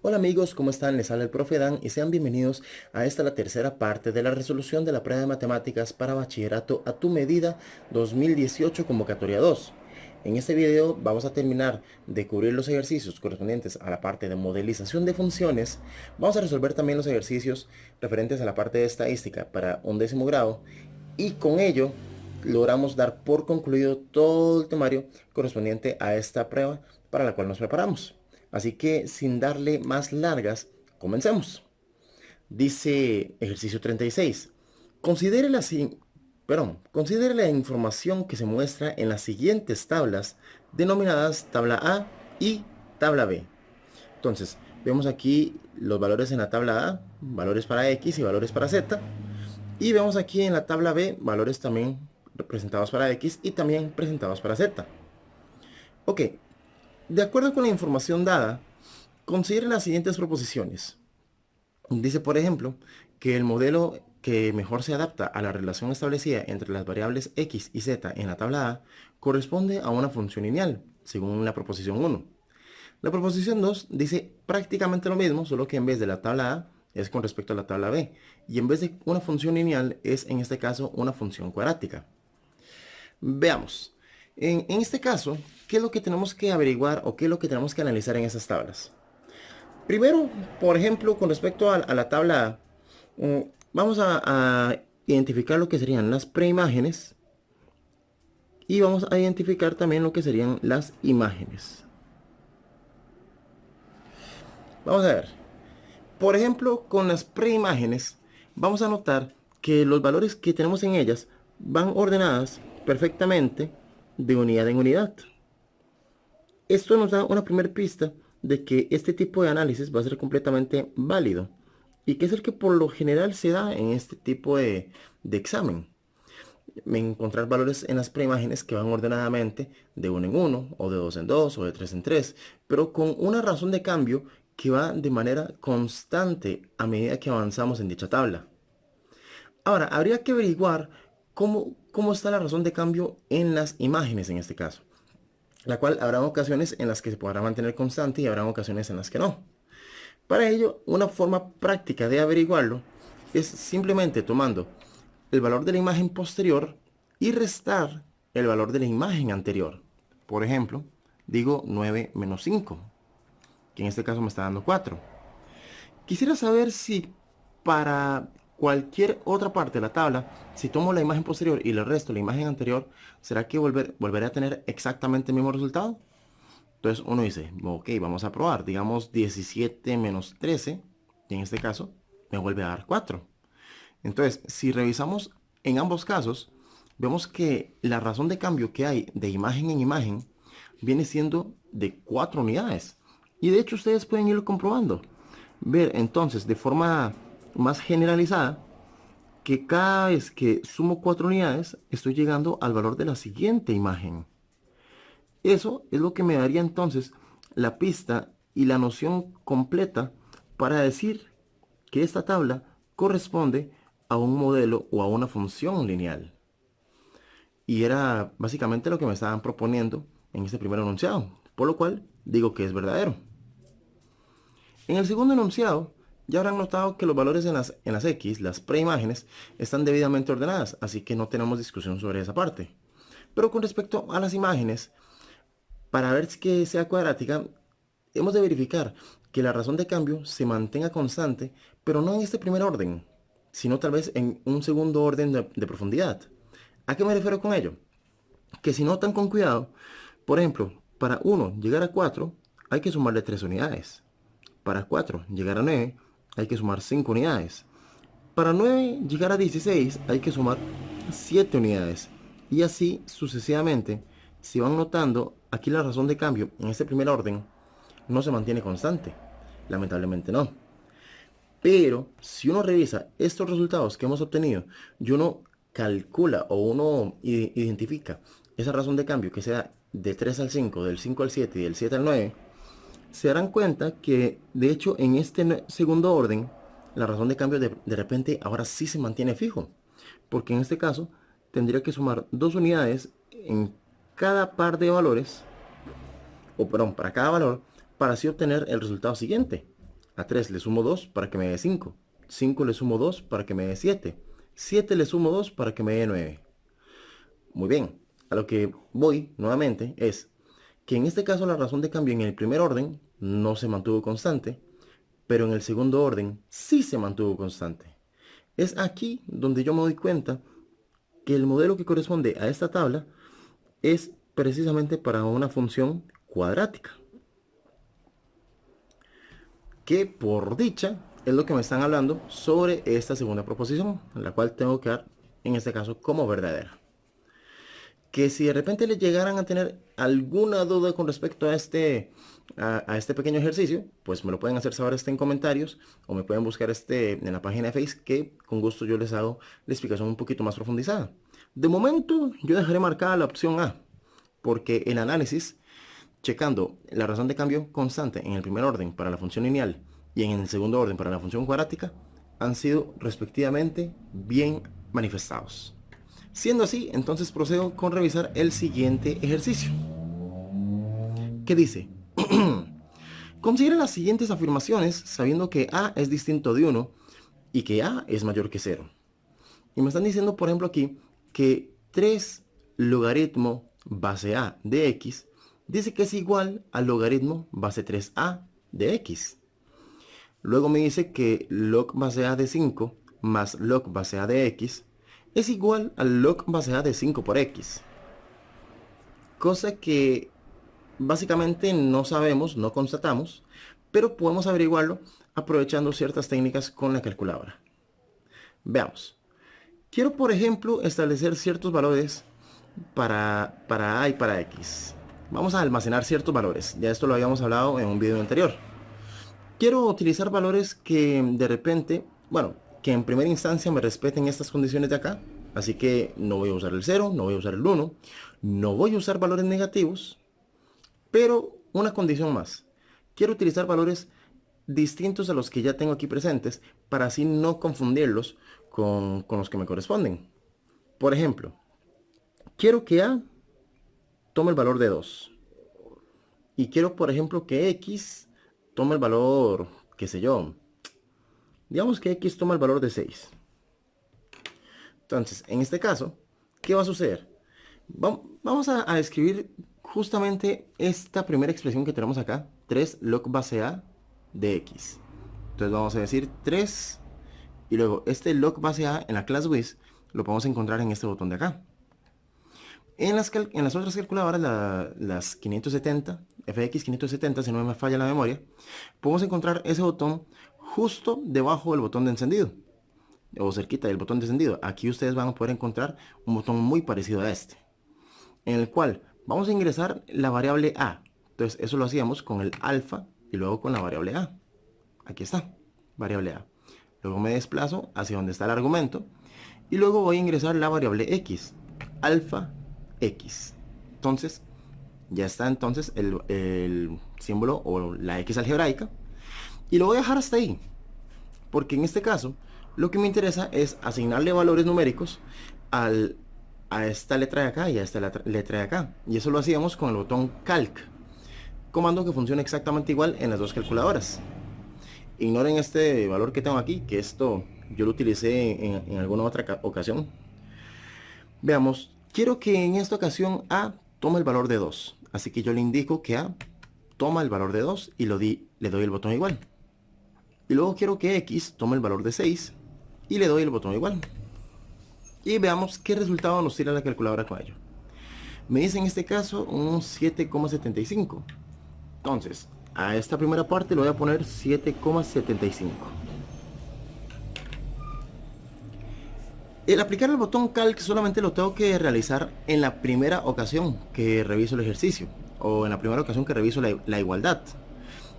Hola amigos, ¿cómo están? Les habla el profe Dan y sean bienvenidos a esta la tercera parte de la resolución de la prueba de matemáticas para bachillerato a tu medida 2018 convocatoria 2. En este video vamos a terminar de cubrir los ejercicios correspondientes a la parte de modelización de funciones. Vamos a resolver también los ejercicios referentes a la parte de estadística para 11º grado y con ello logramos dar por concluido todo el temario correspondiente a esta prueba para la cual nos preparamos. Así que sin darle más largas, comencemos. Dice ejercicio 36. Considere considere la información que se muestra en las siguientes tablas denominadas tabla A y tabla B. Entonces, vemos aquí los valores en la tabla A, valores para X y valores para Z. Y vemos aquí en la tabla B valores también representados para X y también presentados para Z. Ok, de acuerdo con la información dada, considere las siguientes proposiciones. Dice, por ejemplo, que el modelo que mejor se adapta a la relación establecida entre las variables x y z en la tabla A corresponde a una función lineal, según la proposición 1. La proposición 2 dice prácticamente lo mismo, solo que en vez de la tabla A es con respecto a la tabla B, y en vez de una función lineal es en este caso una función cuadrática. Veamos. En este caso, ¿qué es lo que tenemos que averiguar o qué es lo que tenemos que analizar en esas tablas? Primero, por ejemplo, con respecto a la tabla A, vamos a identificar lo que serían las preimágenes y vamos a identificar también lo que serían las imágenes. Vamos a ver. Por ejemplo, con las preimágenes, vamos a notar que los valores que tenemos en ellas van ordenadas perfectamente de unidad en unidad. Esto nos da una primera pista de que este tipo de análisis va a ser completamente válido y que es el que por lo general se da en este tipo de examen. Encontrar valores en las preimágenes que van ordenadamente de 1 en 1 o de 2 en 2 o de 3 en 3, pero con una razón de cambio que va de manera constante a medida que avanzamos en dicha tabla. Ahora, habría que averiguar cómo está la razón de cambio en las imágenes en este caso, la cual habrá ocasiones en las que se podrá mantener constante y habrá ocasiones en las que no. Para ello, una forma práctica de averiguarlo es simplemente tomando el valor de la imagen posterior y restar el valor de la imagen anterior. Por ejemplo, digo 9 menos 5, que en este caso me está dando 4. Quisiera saber si para cualquier otra parte de la tabla, si tomo la imagen posterior y le resto la imagen anterior, ¿será que volveré a tener exactamente el mismo resultado? Entonces uno dice, ok, vamos a probar. Digamos 17 menos 13, y en este caso me vuelve a dar 4. Entonces, si revisamos en ambos casos, vemos que la razón de cambio que hay de imagen en imagen viene siendo de 4 unidades. Y de hecho ustedes pueden irlo comprobando. Ver entonces de forma más generalizada que cada vez que sumo 4 unidades estoy llegando al valor de la siguiente imagen. Eso es lo que me daría entonces la pista y la noción completa para decir que esta tabla corresponde a un modelo o a una función lineal. Y era básicamente lo que me estaban proponiendo en este primer enunciado, por lo cual digo que es verdadero. En el segundo enunciado, ya habrán notado que los valores en las X, las preimágenes, están debidamente ordenadas, así que no tenemos discusión sobre esa parte. Pero con respecto a las imágenes, para ver que sea cuadrática, hemos de verificar que la razón de cambio se mantenga constante, pero no en este primer orden, sino tal vez en un segundo orden de profundidad. ¿A qué me refiero con ello? Que si notan con cuidado, por ejemplo, para 1 llegar a 4 hay que sumarle 3 unidades. Para 4 llegar a 9 hay que sumar 5 unidades. Para 9 llegar a 16 hay que sumar 7 unidades. Y así sucesivamente. Si van notando, aquí la razón de cambio en este primer orden no se mantiene constante. Lamentablemente no. Pero si uno revisa estos resultados que hemos obtenido y uno calcula o uno identifica esa razón de cambio que sea de 3 al 5, del 5 al 7 y del 7 al 9, se darán cuenta que de hecho en este segundo orden la razón de cambio de repente ahora sí se mantiene fijo, porque en este caso tendría que sumar 2 unidades en cada par de valores, o perdón, para cada valor, para así obtener el resultado siguiente. A 3 le sumo 2 para que me dé 5. 5 le sumo 2 para que me dé 7. 7 le sumo 2 para que me dé 9. Muy bien, a lo que voy nuevamente es que en este caso la razón de cambio en el primer orden no se mantuvo constante, pero en el segundo orden sí se mantuvo constante. Es aquí donde yo me doy cuenta que el modelo que corresponde a esta tabla es precisamente para una función cuadrática, que por dicha es lo que me están hablando sobre esta segunda proposición, la cual tengo que dar en este caso como verdadera. Que si de repente le llegaran a tener alguna duda con respecto a este pequeño ejercicio, pues me lo pueden hacer saber en comentarios o me pueden buscar en la página de Facebook, que con gusto yo les hago la explicación un poquito más profundizada. De momento yo dejaré marcada la opción A, porque el análisis, checando la razón de cambio constante en el primer orden para la función lineal y en el segundo orden para la función cuadrática, han sido respectivamente bien manifestados. Siendo así, entonces procedo con revisar el siguiente ejercicio, que dice: considera las siguientes afirmaciones sabiendo que A es distinto de 1 y que A es mayor que 0. Y me están diciendo, por ejemplo, aquí que 3 logaritmo base A de X dice que es igual al logaritmo base 3A de X. Luego me dice que log base A de 5 más log base A de X es igual al log base A de 5 por X. Cosa que básicamente no sabemos, no constatamos, pero podemos averiguarlo aprovechando ciertas técnicas con la calculadora. Veamos. Quiero, por ejemplo, establecer ciertos valores para A y para X. Vamos a almacenar ciertos valores. Ya esto lo habíamos hablado en un video anterior. Quiero utilizar valores que de repente, bueno, que en primera instancia me respeten estas condiciones de acá. Así que no voy a usar el 0, no voy a usar el 1, no voy a usar valores negativos. Pero una condición más. Quiero utilizar valores distintos a los que ya tengo aquí presentes para así no confundirlos con los que me corresponden. Por ejemplo, quiero que A tome el valor de 2. Y quiero, por ejemplo, que X tome el valor, qué sé yo. Digamos que X toma el valor de 6. Entonces, en este caso, ¿qué va a suceder? Vamos a escribir justamente esta primera expresión que tenemos acá, 3 log base A de X. Entonces vamos a decir 3 y luego este log base A en la clase Wiz lo podemos encontrar en este botón de acá. En las otras calculadoras, las 570, FX 570, si no me falla la memoria, podemos encontrar ese botón justo debajo del botón de encendido o cerquita del botón de encendido. Aquí ustedes van a poder encontrar un botón muy parecido a este, en el cual vamos a ingresar la variable A. Entonces eso lo hacíamos con el alfa y luego con la variable A. Aquí está, variable A. Luego me desplazo hacia donde está el argumento y luego voy a ingresar la variable X, alfa X. Entonces ya está entonces el símbolo o la X algebraica y lo voy a dejar hasta ahí, porque en este caso lo que me interesa es asignarle valores numéricos a esta letra de acá y a esta letra de acá. Y eso lo hacíamos con el botón Calc, comando que funciona exactamente igual en las dos calculadoras. Ignoren este valor que tengo aquí, que esto yo lo utilicé en alguna otra ocasión. Veamos, quiero que en esta ocasión A tome el valor de 2. Así que yo le indico que A toma el valor de 2 y le doy el botón igual. Y luego quiero que X tome el valor de 6 y le doy el botón igual. Y veamos qué resultado nos tira la calculadora con ello. Me dice en este caso un 7,75. Entonces, a esta primera parte le voy a poner 7,75. El aplicar el botón Calc solamente lo tengo que realizar en la primera ocasión que reviso el ejercicio, o en la primera ocasión que reviso la igualdad.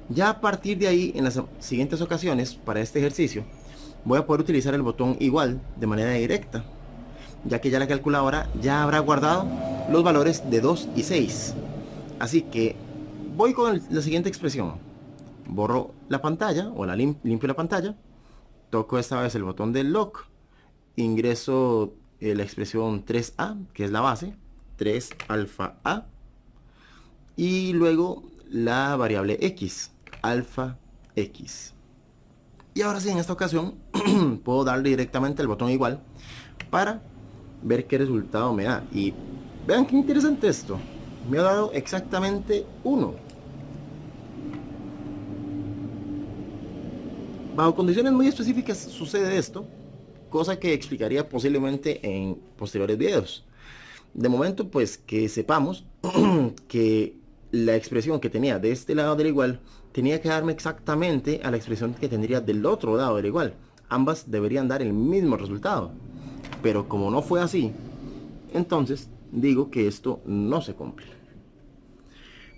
Ya a partir de ahí, en las siguientes ocasiones para este ejercicio, voy a poder utilizar el botón igual de manera directa, ya que ya la calculadora ya habrá guardado los valores de 2 y 6. Así que voy con la siguiente expresión. Borro la pantalla o limpio la pantalla. Toco esta vez el botón del log. Ingreso la expresión 3A, que es la base. 3 alfa A. Y luego la variable X, alfa X. Y ahora sí, en esta ocasión, puedo darle directamente el botón igual para ver qué resultado me da. Y vean qué interesante esto. Me ha dado exactamente 1. Bajo condiciones muy específicas sucede esto, cosa que explicaría posiblemente en posteriores videos. De momento, pues que sepamos que la expresión que tenía de este lado del igual tenía que darme exactamente a la expresión que tendría del otro lado del igual. Ambas deberían dar el mismo resultado. Pero como no fue así, entonces digo que esto no se cumple.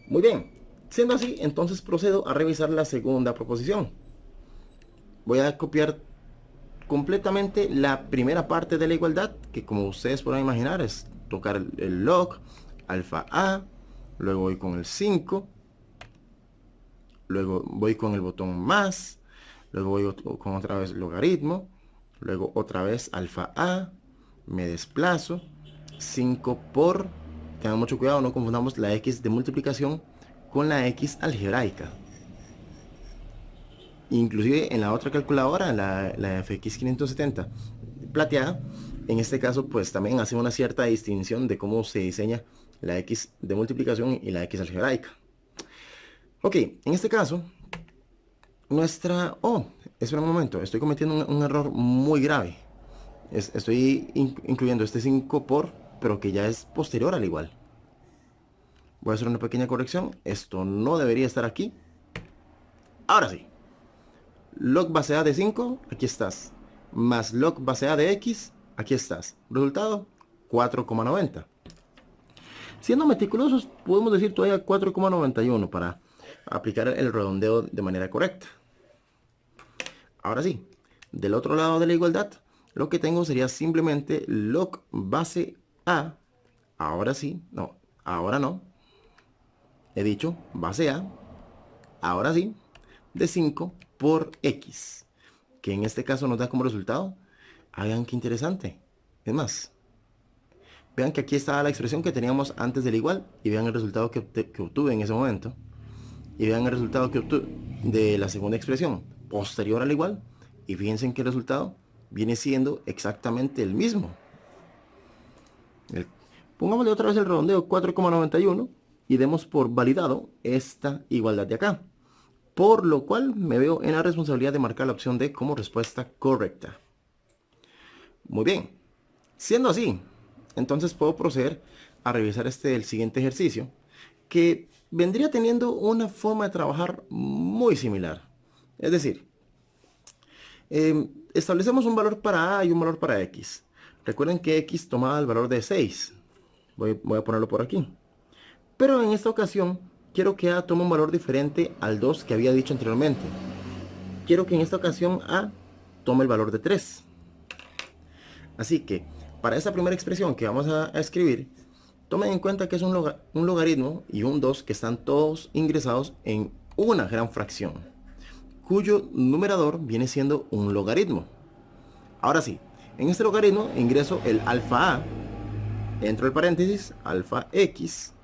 Muy bien, siendo así, entonces procedo a revisar la segunda proposición. Voy a copiar completamente la primera parte de la igualdad, que como ustedes podrán imaginar es tocar el log, alfa a, luego voy con el 5, luego voy con el botón más, luego voy con otra vez logaritmo, luego otra vez alfa a, me desplazo, 5 por, tengan mucho cuidado, no confundamos la x de multiplicación con la x algebraica. Inclusive en la otra calculadora, la FX 570 plateada, en este caso pues también hace una cierta distinción de cómo se diseña la X de multiplicación y la X algebraica. Ok, en este caso, espera un momento, estoy cometiendo un error muy grave. Estoy incluyendo este 5 por, pero que ya es posterior al igual. Voy a hacer una pequeña corrección, esto no debería estar aquí. Ahora sí. Log base A de 5, aquí estás. Más log base A de X, aquí estás. Resultado, 4,90. Siendo meticulosos, podemos decir todavía 4,91 para aplicar el redondeo de manera correcta. Ahora sí, del otro lado de la igualdad, lo que tengo sería simplemente log base A. Ahora sí, no, ahora no. He dicho base A. Ahora sí, de 5 por X, que en este caso nos da como resultado, hagan qué interesante, es más, vean que aquí está la expresión que teníamos antes del igual, y vean el resultado que obtuve en ese momento, y vean el resultado que obtuve de la segunda expresión, posterior al igual, y fíjense que el resultado viene siendo exactamente el mismo. Pongámosle otra vez el redondeo 4,91 y demos por validado esta igualdad de acá. Por lo cual me veo en la responsabilidad de marcar la opción D como respuesta correcta. Muy bien. Siendo así, entonces puedo proceder a revisar el siguiente ejercicio, que vendría teniendo una forma de trabajar muy similar. Es decir, establecemos un valor para A y un valor para X. Recuerden que X tomaba el valor de 6. Voy a ponerlo por aquí. Pero en esta ocasión quiero que A tome un valor diferente al 2 que había dicho anteriormente. Quiero que en esta ocasión A tome el valor de 3. Así que, para esta primera expresión que vamos a escribir, tomen en cuenta que es un logaritmo y un 2 que están todos ingresados en una gran fracción, cuyo numerador viene siendo un logaritmo. Ahora sí, en este logaritmo ingreso el alfa A, entro el paréntesis, alfa X,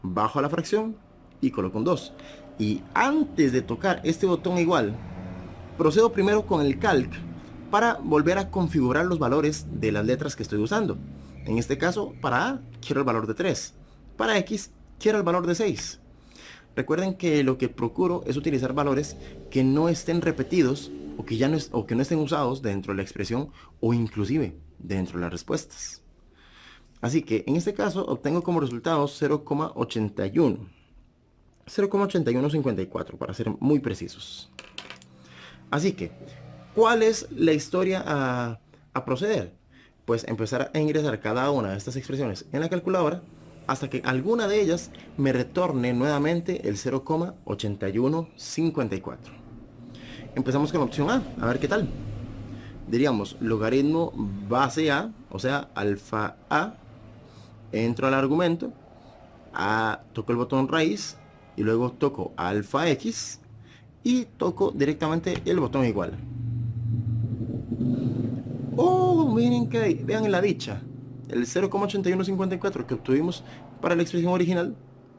bajo a la fracción y coloco un 2. Y antes de tocar este botón igual, procedo primero con el calc para volver a configurar los valores de las letras que estoy usando. En este caso, para A quiero el valor de 3, para X quiero el valor de 6. Recuerden que lo que procuro es utilizar valores que no estén repetidos o que no estén usados dentro de la expresión o inclusive dentro de las respuestas. Así que en este caso obtengo como resultado 0,8154 para ser muy precisos. Así que, ¿cuál es la historia a proceder? Pues empezar a ingresar cada una de estas expresiones en la calculadora hasta que alguna de ellas me retorne nuevamente el 0,8154. Empezamos con la opción a ver qué tal. Diríamos logaritmo base A, o sea, alfa A. Entro al argumento, toco el botón raíz y luego toco alfa X y toco directamente el botón igual. Oh, miren que vean la dicha. El 0,8154 que obtuvimos para la expresión original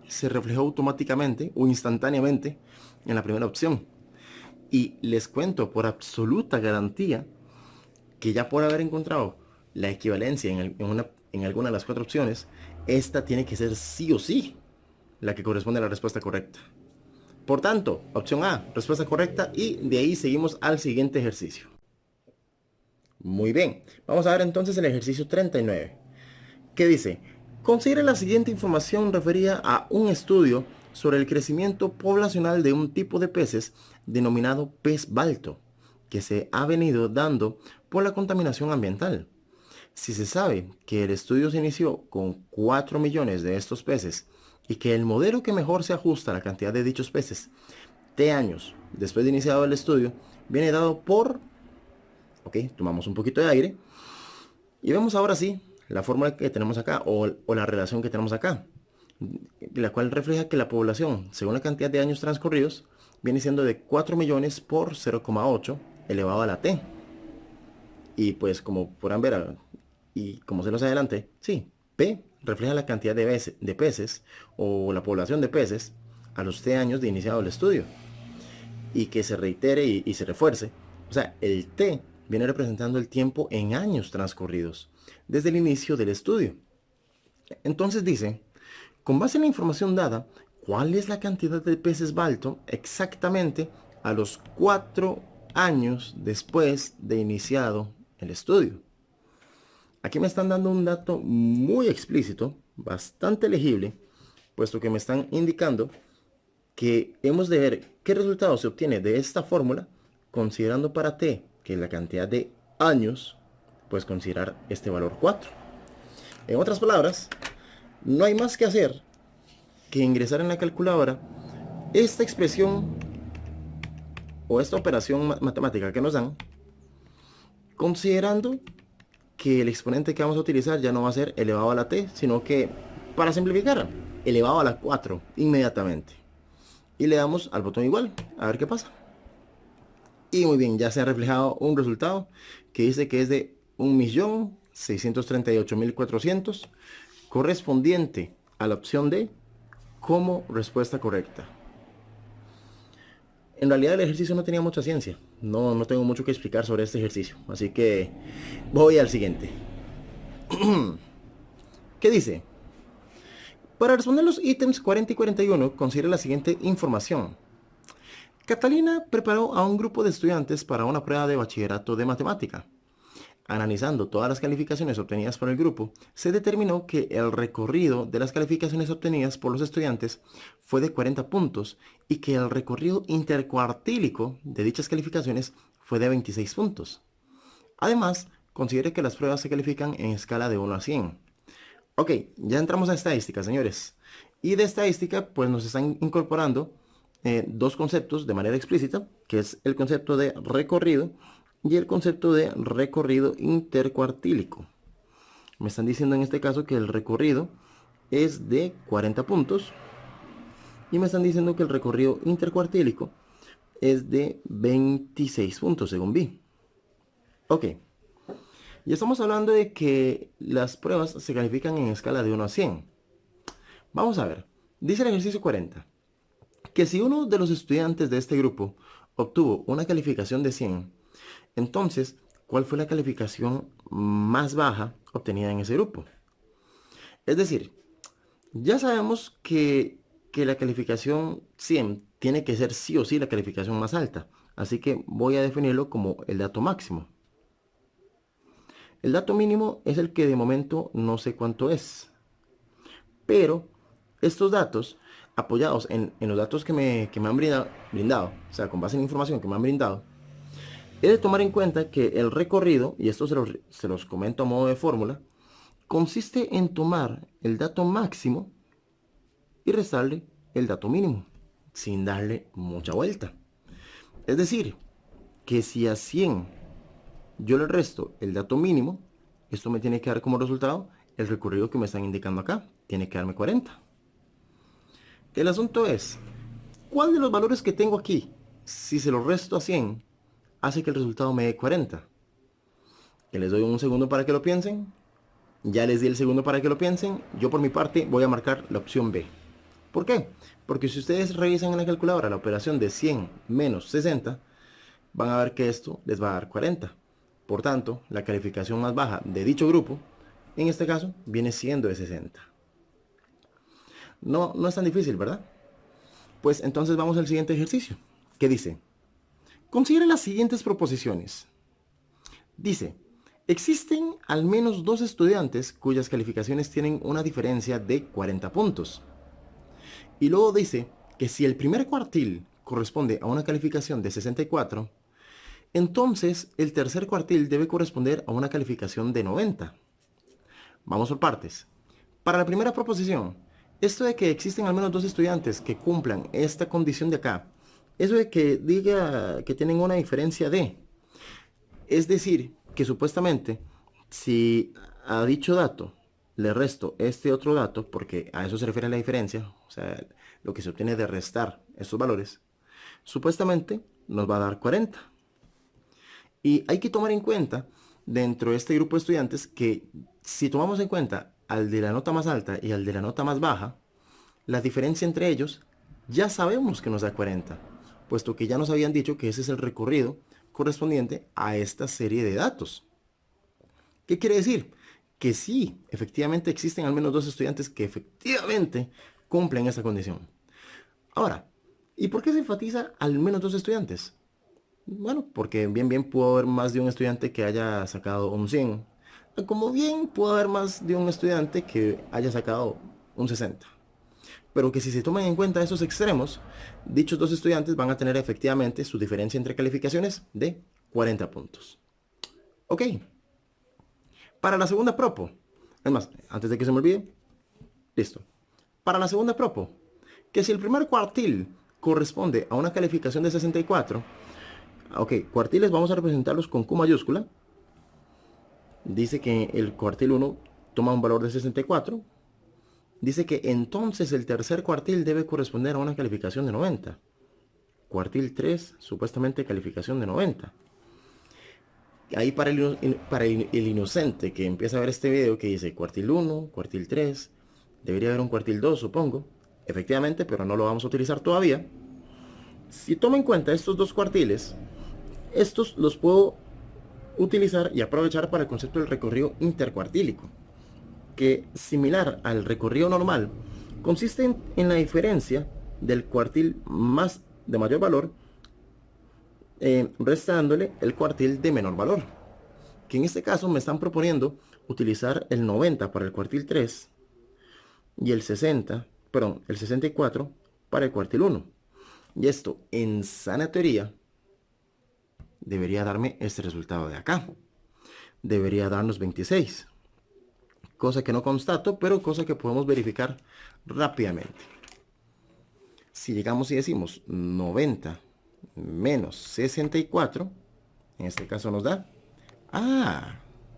se reflejó automáticamente o instantáneamente en la primera opción. Y les cuento por absoluta garantía que ya por haber encontrado la equivalencia en alguna de las cuatro opciones, esta tiene que ser sí o sí la que corresponde a la respuesta correcta. Por tanto, opción A, respuesta correcta, y de ahí seguimos al siguiente ejercicio. Muy bien, vamos a ver entonces el ejercicio 39, que dice: considere la siguiente información referida a un estudio sobre el crecimiento poblacional de un tipo de peces denominado pez balto, que se ha venido dando por la contaminación ambiental. Si se sabe que el estudio se inició con 4 millones de estos peces y que el modelo que mejor se ajusta a la cantidad de dichos peces T años después de iniciado el estudio viene dado por... Ok, tomamos un poquito de aire y vemos ahora sí la fórmula que tenemos acá o la relación que tenemos acá, la cual refleja que la población, según la cantidad de años transcurridos, viene siendo de 4 millones por 0,8 elevado a la t. Y pues como podrán ver, y como se los adelante, sí, P refleja la cantidad de peces o la población de peces a los t años de iniciado el estudio. Y que se reitere y se refuerce. O sea, el t viene representando el tiempo en años transcurridos desde el inicio del estudio. Entonces dice, con base en la información dada, ¿cuál es la cantidad de peces balto exactamente a los 4 años después de iniciado el estudio? Aquí me están dando un dato muy explícito, bastante legible, puesto que me están indicando que hemos de ver qué resultado se obtiene de esta fórmula, considerando para t, que es la cantidad de años, pues considerar este valor 4. En otras palabras, no hay más que hacer que ingresar en la calculadora esta expresión o esta operación matemática que nos dan, considerando que el exponente que vamos a utilizar ya no va a ser elevado a la t, sino que, para simplificar, elevado a la 4 inmediatamente. Y le damos al botón igual, a ver qué pasa. Y muy bien, ya se ha reflejado un resultado que dice que es de 1.638.400, correspondiente a la opción D como respuesta correcta. En realidad el ejercicio no tenía mucha ciencia. No tengo mucho que explicar sobre este ejercicio. Así que voy al siguiente. ¿Qué dice? Para responder los ítems 40 y 41, considere la siguiente información. Catalina preparó a un grupo de estudiantes para una prueba de bachillerato de matemática. Analizando todas las calificaciones obtenidas por el grupo, se determinó que el recorrido de las calificaciones obtenidas por los estudiantes fue de 40 puntos y que el recorrido intercuartílico de dichas calificaciones fue de 26 puntos. Además, considere que las pruebas se califican en escala de 1 a 100. Ok, ya entramos a estadística, señores. Y de estadística, pues nos están incorporando dos conceptos de manera explícita, que es el concepto de recorrido y el concepto de recorrido intercuartílico. Me están diciendo en este caso que el recorrido es de 40 puntos y me están diciendo que el recorrido intercuartílico es de 26 puntos según vi. Ok, y estamos hablando de que las pruebas se califican en escala de 1 a 100. Vamos a ver, dice el ejercicio 40 que si uno de los estudiantes de este grupo obtuvo una calificación de 100, entonces, ¿cuál fue la calificación más baja obtenida en ese grupo? Es decir, ya sabemos que la calificación 100 tiene que ser sí o sí la calificación más alta. Así que voy a definirlo como el dato máximo. El dato mínimo es el que de momento no sé cuánto es. Pero estos datos, apoyados en los datos que me han brindado, o sea, con base en la información que me han brindado, he de tomar en cuenta que el recorrido, y esto se los comento a modo de fórmula, consiste en tomar el dato máximo y restarle el dato mínimo, sin darle mucha vuelta. Es decir, que si a 100 yo le resto el dato mínimo, esto me tiene que dar como resultado el recorrido que me están indicando acá. Tiene que darme 40. El asunto es, ¿cuál de los valores que tengo aquí, si se los resto a 100, hace que el resultado me dé 40? Que les doy un segundo para que lo piensen. Ya les di el segundo para que lo piensen. Yo por mi parte voy a marcar la opción B. ¿Por qué? Porque si ustedes revisan en la calculadora la operación de 100 menos 60, van a ver que esto les va a dar 40. Por tanto, la calificación más baja de dicho grupo, en este caso, viene siendo de 60. No es tan difícil, ¿verdad? Pues entonces vamos al siguiente ejercicio, que dice, considere las siguientes proposiciones. Dice, existen al menos 2 estudiantes cuyas calificaciones tienen una diferencia de 40 puntos. Y luego dice que si el primer cuartil corresponde a una calificación de 64, entonces el tercer cuartil debe corresponder a una calificación de 90. Vamos por partes. Para la primera proposición, esto de que existen al menos 2 estudiantes que cumplan esta condición de acá, eso de que diga que tienen una diferencia de, es decir, que supuestamente si a dicho dato le resto este otro dato, porque a eso se refiere la diferencia, o sea, lo que se obtiene de restar estos valores, supuestamente nos va a dar 40. Y hay que tomar en cuenta dentro de este grupo de estudiantes que si tomamos en cuenta al de la nota más alta y al de la nota más baja, la diferencia entre ellos ya sabemos que nos da 40, puesto que ya nos habían dicho que ese es el recorrido correspondiente a esta serie de datos. ¿Qué quiere decir? Que sí, efectivamente existen al menos 2 estudiantes que efectivamente cumplen esa condición. Ahora, ¿y por qué se enfatiza al menos 2 estudiantes? Bueno, porque bien pudo haber más de un estudiante que haya sacado un 100, como bien pudo haber más de un estudiante que haya sacado un 60. Pero que si se toman en cuenta esos extremos, dichos 2 estudiantes van a tener efectivamente su diferencia entre calificaciones de 40 puntos. Ok. Para la segunda propo, es más, antes de que se me olvide, listo. Para la segunda propo, que si el primer cuartil corresponde a una calificación de 64, ok, cuartiles vamos a representarlos con Q mayúscula. Dice que el cuartil 1 toma un valor de 64. Dice que entonces el tercer cuartil debe corresponder a una calificación de 90. Cuartil 3, supuestamente calificación de 90. Ahí para el inocente que empieza a ver este video que dice cuartil 1, cuartil 3, debería haber un cuartil 2, supongo. Efectivamente, pero no lo vamos a utilizar todavía. Si tomo en cuenta estos 2 cuartiles, estos los puedo utilizar y aprovechar para el concepto del recorrido intercuartílico, que similar al recorrido normal, consiste en la diferencia del cuartil más de mayor valor, restándole el cuartil de menor valor, que en este caso me están proponiendo utilizar el 90 para el cuartil 3 y el 64 para el cuartil 1. Y esto en sana teoría debería darme este resultado de acá. Debería darnos 26. Cosa que no constato, pero cosa que podemos verificar rápidamente. Si llegamos y decimos 90 menos 64, en este caso nos da,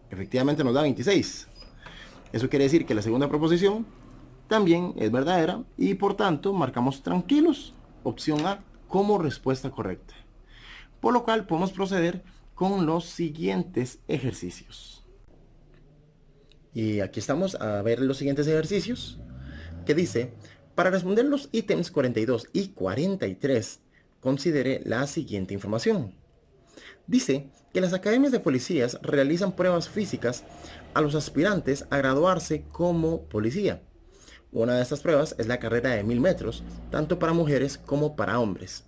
efectivamente nos da 26. Eso quiere decir que la segunda proposición también es verdadera y por tanto marcamos tranquilos opción A como respuesta correcta. Por lo cual podemos proceder con los siguientes ejercicios. Y aquí estamos a ver los siguientes ejercicios, que dice, para responder los ítems 42 y 43, considere la siguiente información. Dice que las academias de policías realizan pruebas físicas a los aspirantes a graduarse como policía. Una de estas pruebas es la carrera de 1000 metros, tanto para mujeres como para hombres.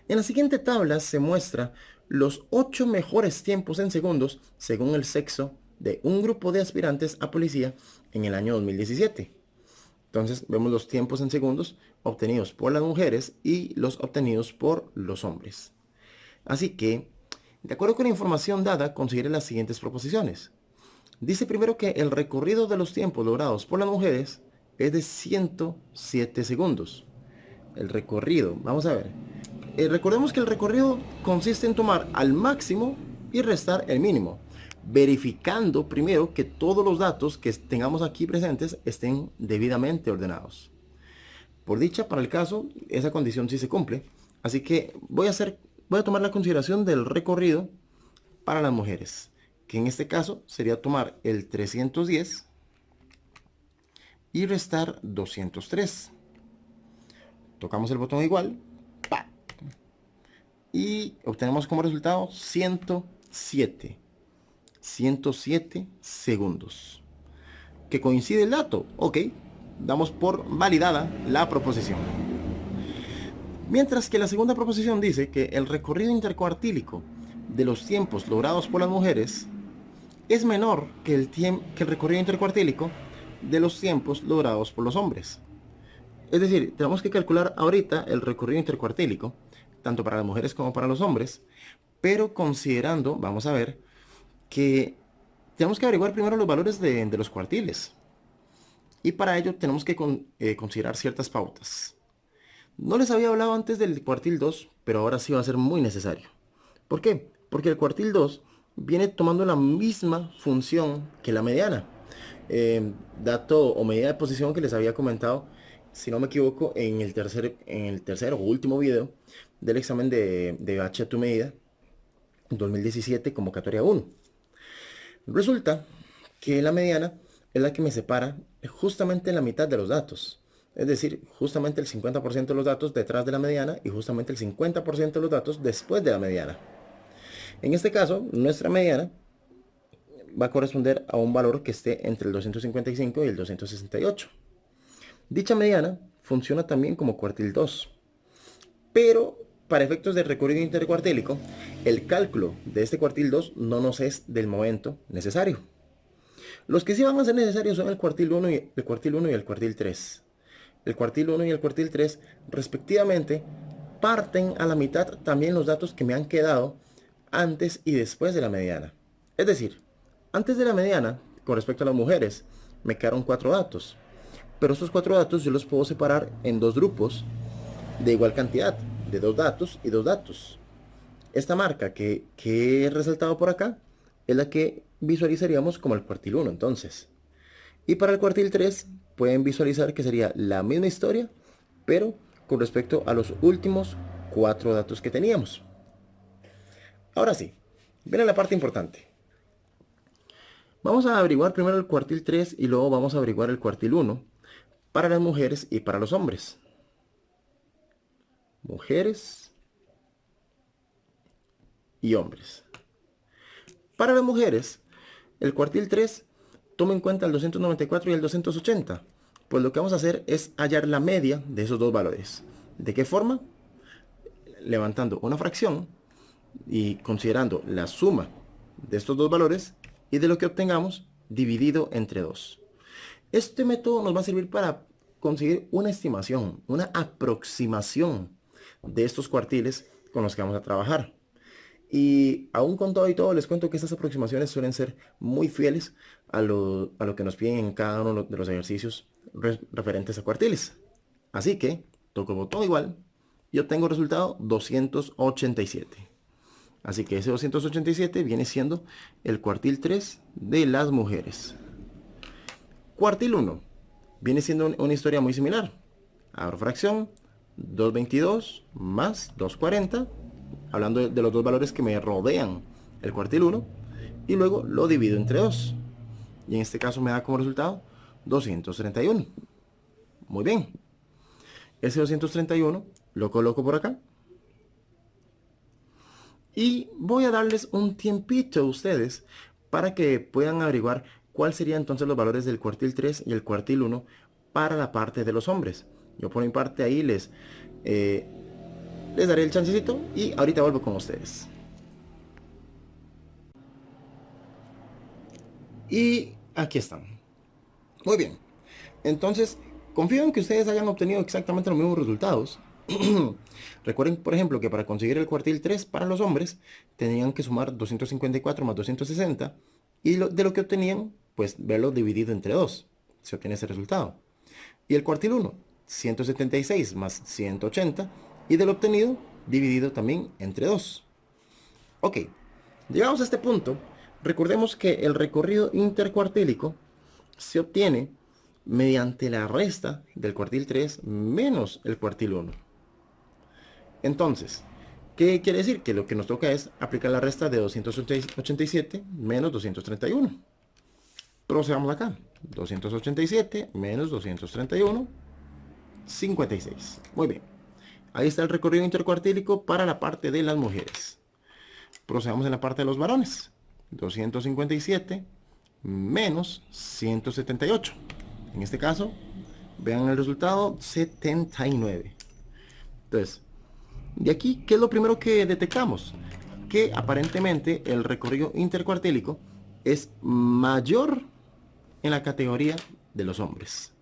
En la siguiente tabla se muestra los 8 mejores tiempos en segundos según el sexo de un grupo de aspirantes a policía en el año 2017. Entonces vemos los tiempos en segundos obtenidos por las mujeres y los obtenidos por los hombres. Así que, de acuerdo con la información dada, considere las siguientes proposiciones. Dice primero que el recorrido de los tiempos logrados por las mujeres es de 107 segundos. El recorrido, vamos a ver. Recordemos que el recorrido consiste en tomar al máximo y restar el mínimo, verificando primero que todos los datos que tengamos aquí presentes estén debidamente ordenados. Por dicha, para el caso, esa condición sí se cumple. Así que voy a tomar la consideración del recorrido para las mujeres, que en este caso sería tomar el 310 y restar 203. Tocamos el botón igual. ¡Pa! y obtenemos como resultado 107 segundos. ¿Que coincide el dato? Ok, damos por validada la proposición. Mientras que la segunda proposición dice que el recorrido intercuartílico de los tiempos logrados por las mujeres es menor que el recorrido intercuartílico de los tiempos logrados por los hombres. Es decir, tenemos que calcular ahorita el recorrido intercuartílico, tanto para las mujeres como para los hombres, pero considerando, vamos a ver, que tenemos que averiguar primero los valores de los cuartiles. Y para ello tenemos que considerar ciertas pautas. No les había hablado antes del cuartil 2, pero ahora sí va a ser muy necesario. ¿Por qué? Porque el cuartil 2 viene tomando la misma función que la mediana. Dato o medida de posición que les había comentado, si no me equivoco, en el tercer o último video del examen de H a tu medida 2017, convocatoria 1. Resulta que la mediana es la que me separa justamente la mitad de los datos. Es decir, justamente el 50% de los datos detrás de la mediana y justamente el 50% de los datos después de la mediana. En este caso, nuestra mediana va a corresponder a un valor que esté entre el 255 y el 268. Dicha mediana funciona también como cuartil 2. Pero para efectos de recorrido intercuartílico, el cálculo de este cuartil 2 no nos es del momento necesario. Los que sí van a ser necesarios son el cuartil 1 y el cuartil 3. El cuartil 1 y el cuartil 3 respectivamente parten a la mitad también los datos que me han quedado antes y después de la mediana. Es decir, antes de la mediana, con respecto a las mujeres, me quedaron 4 datos. Pero estos 4 datos yo los puedo separar en 2 grupos de igual cantidad, de 2 datos y 2 datos. Esta marca que he resaltado por acá es la que visualizaríamos como el cuartil 1 entonces. Y para el cuartil 3 pueden visualizar que sería la misma historia, pero con respecto a los últimos 4 datos que teníamos. Ahora sí, viene la parte importante. Vamos a averiguar primero el cuartil 3 y luego vamos a averiguar el cuartil 1 para las mujeres y para los hombres. Mujeres y hombres. Para las mujeres, el cuartil 3 toma en cuenta el 294 y el 280. Pues lo que vamos a hacer es hallar la media de esos dos valores. ¿De qué forma? Levantando una fracción y considerando la suma de estos dos valores y de lo que obtengamos dividido entre 2. Este método nos va a servir para conseguir una estimación, una aproximación de estos cuartiles con los que vamos a trabajar. Y aún con todo y todo, les cuento que estas aproximaciones suelen ser muy fieles a lo que nos piden en cada uno de los ejercicios referentes a cuartiles. Así que toco el botón igual y obtengo el resultado 287. Así que ese 287 viene siendo el cuartil 3 de las mujeres. Cuartil 1 viene siendo una historia muy similar. Abro fracción, 222 más 240, hablando de los dos valores que me rodean el cuartil 1, y luego lo divido entre 2. Y en este caso me da como resultado 231. Muy bien. Ese 231 lo coloco por acá. Y voy a darles un tiempito a ustedes para que puedan averiguar cuál serían entonces los valores del cuartil 3 y el cuartil 1 para la parte de los hombres. Yo por mi parte ahí les daré el chancecito y ahorita vuelvo con ustedes. Y aquí están. Muy bien. Entonces, confío en que ustedes hayan obtenido exactamente los mismos resultados. Recuerden, por ejemplo, que para conseguir el cuartil 3 para los hombres, tenían que sumar 254 más 260. Y de lo que obtenían, pues verlo dividido entre 2. Se obtiene ese resultado. Y el cuartil 1, 176 más 180. Y del obtenido, dividido también entre 2. Ok, llegamos a este punto. Recordemos que el recorrido intercuartílico se obtiene mediante la resta del cuartil 3 menos el cuartil 1. Entonces, ¿qué quiere decir? Que lo que nos toca es aplicar la resta de 287 menos 231. Procedamos acá. 287 menos 231, 56. Muy bien. Ahí está el recorrido intercuartílico para la parte de las mujeres. Procedamos en la parte de los varones. 257 menos 178. En este caso, vean el resultado, 79. Entonces, de aquí, ¿qué es lo primero que detectamos? Que aparentemente el recorrido intercuartílico es mayor en la categoría de los hombres.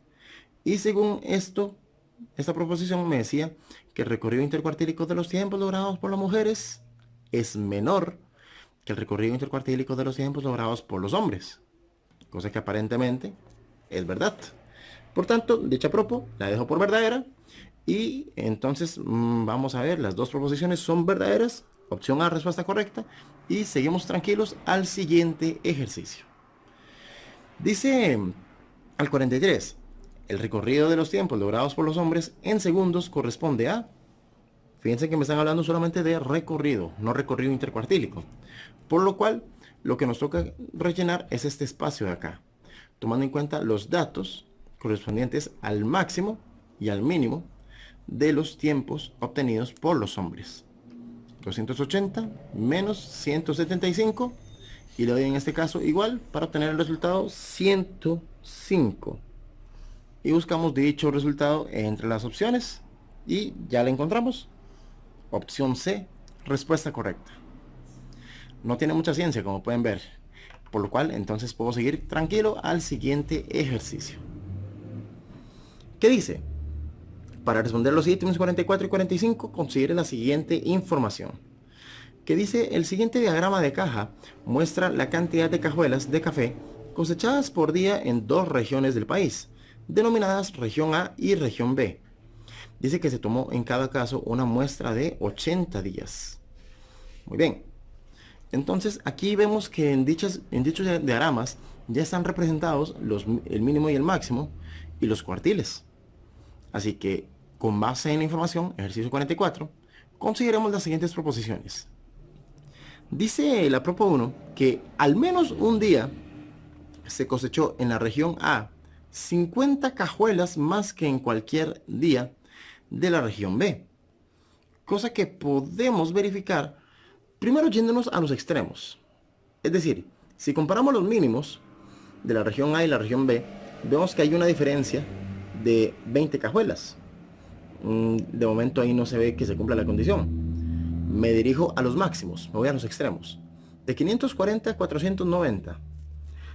Y según esta proposición me decía que el recorrido intercuartílico de los tiempos logrados por las mujeres es menor que el recorrido intercuartílico de los tiempos logrados por los hombres. Cosa que aparentemente es verdad. Por tanto, dicha propo la dejo por verdadera. Y entonces vamos a ver, las dos proposiciones son verdaderas. Opción A, respuesta correcta. Y seguimos tranquilos al siguiente ejercicio. Dice al 43. El recorrido de los tiempos logrados por los hombres en segundos corresponde a... Fíjense que me están hablando solamente de recorrido, no recorrido intercuartílico. Por lo cual, lo que nos toca rellenar es este espacio de acá, tomando en cuenta los datos correspondientes al máximo y al mínimo de los tiempos obtenidos por los hombres. 280 menos 175, y le doy en este caso igual para obtener el resultado 105. Y buscamos dicho resultado entre las opciones y ya la encontramos. Opción C, respuesta correcta. No tiene mucha ciencia, como pueden ver, por lo cual entonces puedo seguir tranquilo al siguiente ejercicio. ¿Qué dice? Para responder los ítems 44 y 45, considere la siguiente información. Que dice, el siguiente diagrama de caja muestra la cantidad de cajuelas de café cosechadas por día en dos regiones del país, denominadas región A y región B. Dice que se tomó en cada caso una muestra de 80 días. Muy bien. Entonces aquí vemos que en dichos diagramas ya están representados el mínimo y el máximo y los cuartiles. Así que con base en la información, ejercicio 44, consideremos las siguientes proposiciones. Dice la propo 1 que al menos un día se cosechó en la región A 50 cajuelas más que en cualquier día de la región B. Cosa que podemos verificar primero yéndonos a los extremos. Es decir, si comparamos los mínimos de la región A y la región B, vemos que hay una diferencia de 20 cajuelas. De momento ahí no se ve que se cumpla la condición. Me dirijo a los máximos, me voy a los extremos. De 540 a 490.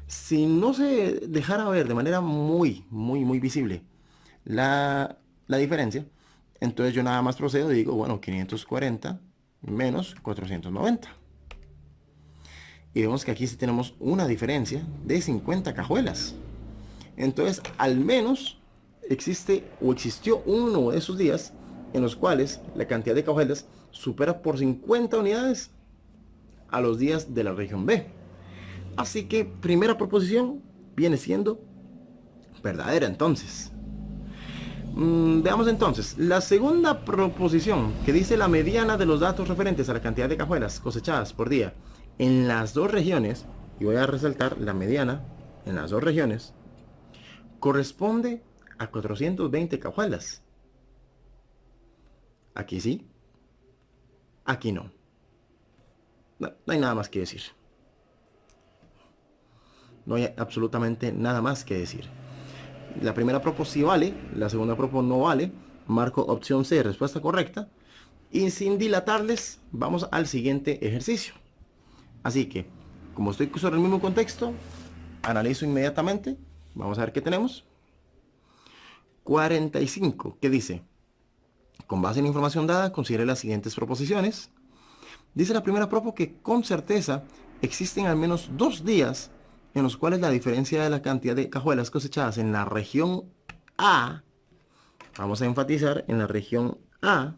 Si no se dejara ver de manera muy visible la diferencia, entonces yo nada más procedo y digo, bueno, 540 menos 490. Y vemos que aquí sí tenemos una diferencia de 50 cajuelas. Entonces, al menos existe o existió uno de esos días en los cuales la cantidad de cajuelas supera por 50 unidades a los días de la región B. Así que primera proposición viene siendo verdadera entonces. Veamos entonces la segunda proposición, que dice la mediana de los datos referentes a la cantidad de cajuelas cosechadas por día en las dos regiones, y voy a resaltar la mediana en las dos regiones, corresponde a 420 cajuelas. Aquí sí, aquí no. No hay nada más que decir. No hay absolutamente nada más que decir. La primera propo sí vale, la segunda propo no vale. Marco opción C, respuesta correcta. Y sin dilatarles, vamos al siguiente ejercicio. Así que, como estoy sobre el mismo contexto, analizo inmediatamente. Vamos a ver qué tenemos. 45, ¿qué dice? Con base en la información dada, considere las siguientes proposiciones. Dice la primera propo que con certeza existen al menos 2 días en los cuales la diferencia de la cantidad de cajuelas cosechadas en la región A, vamos a enfatizar en la región A,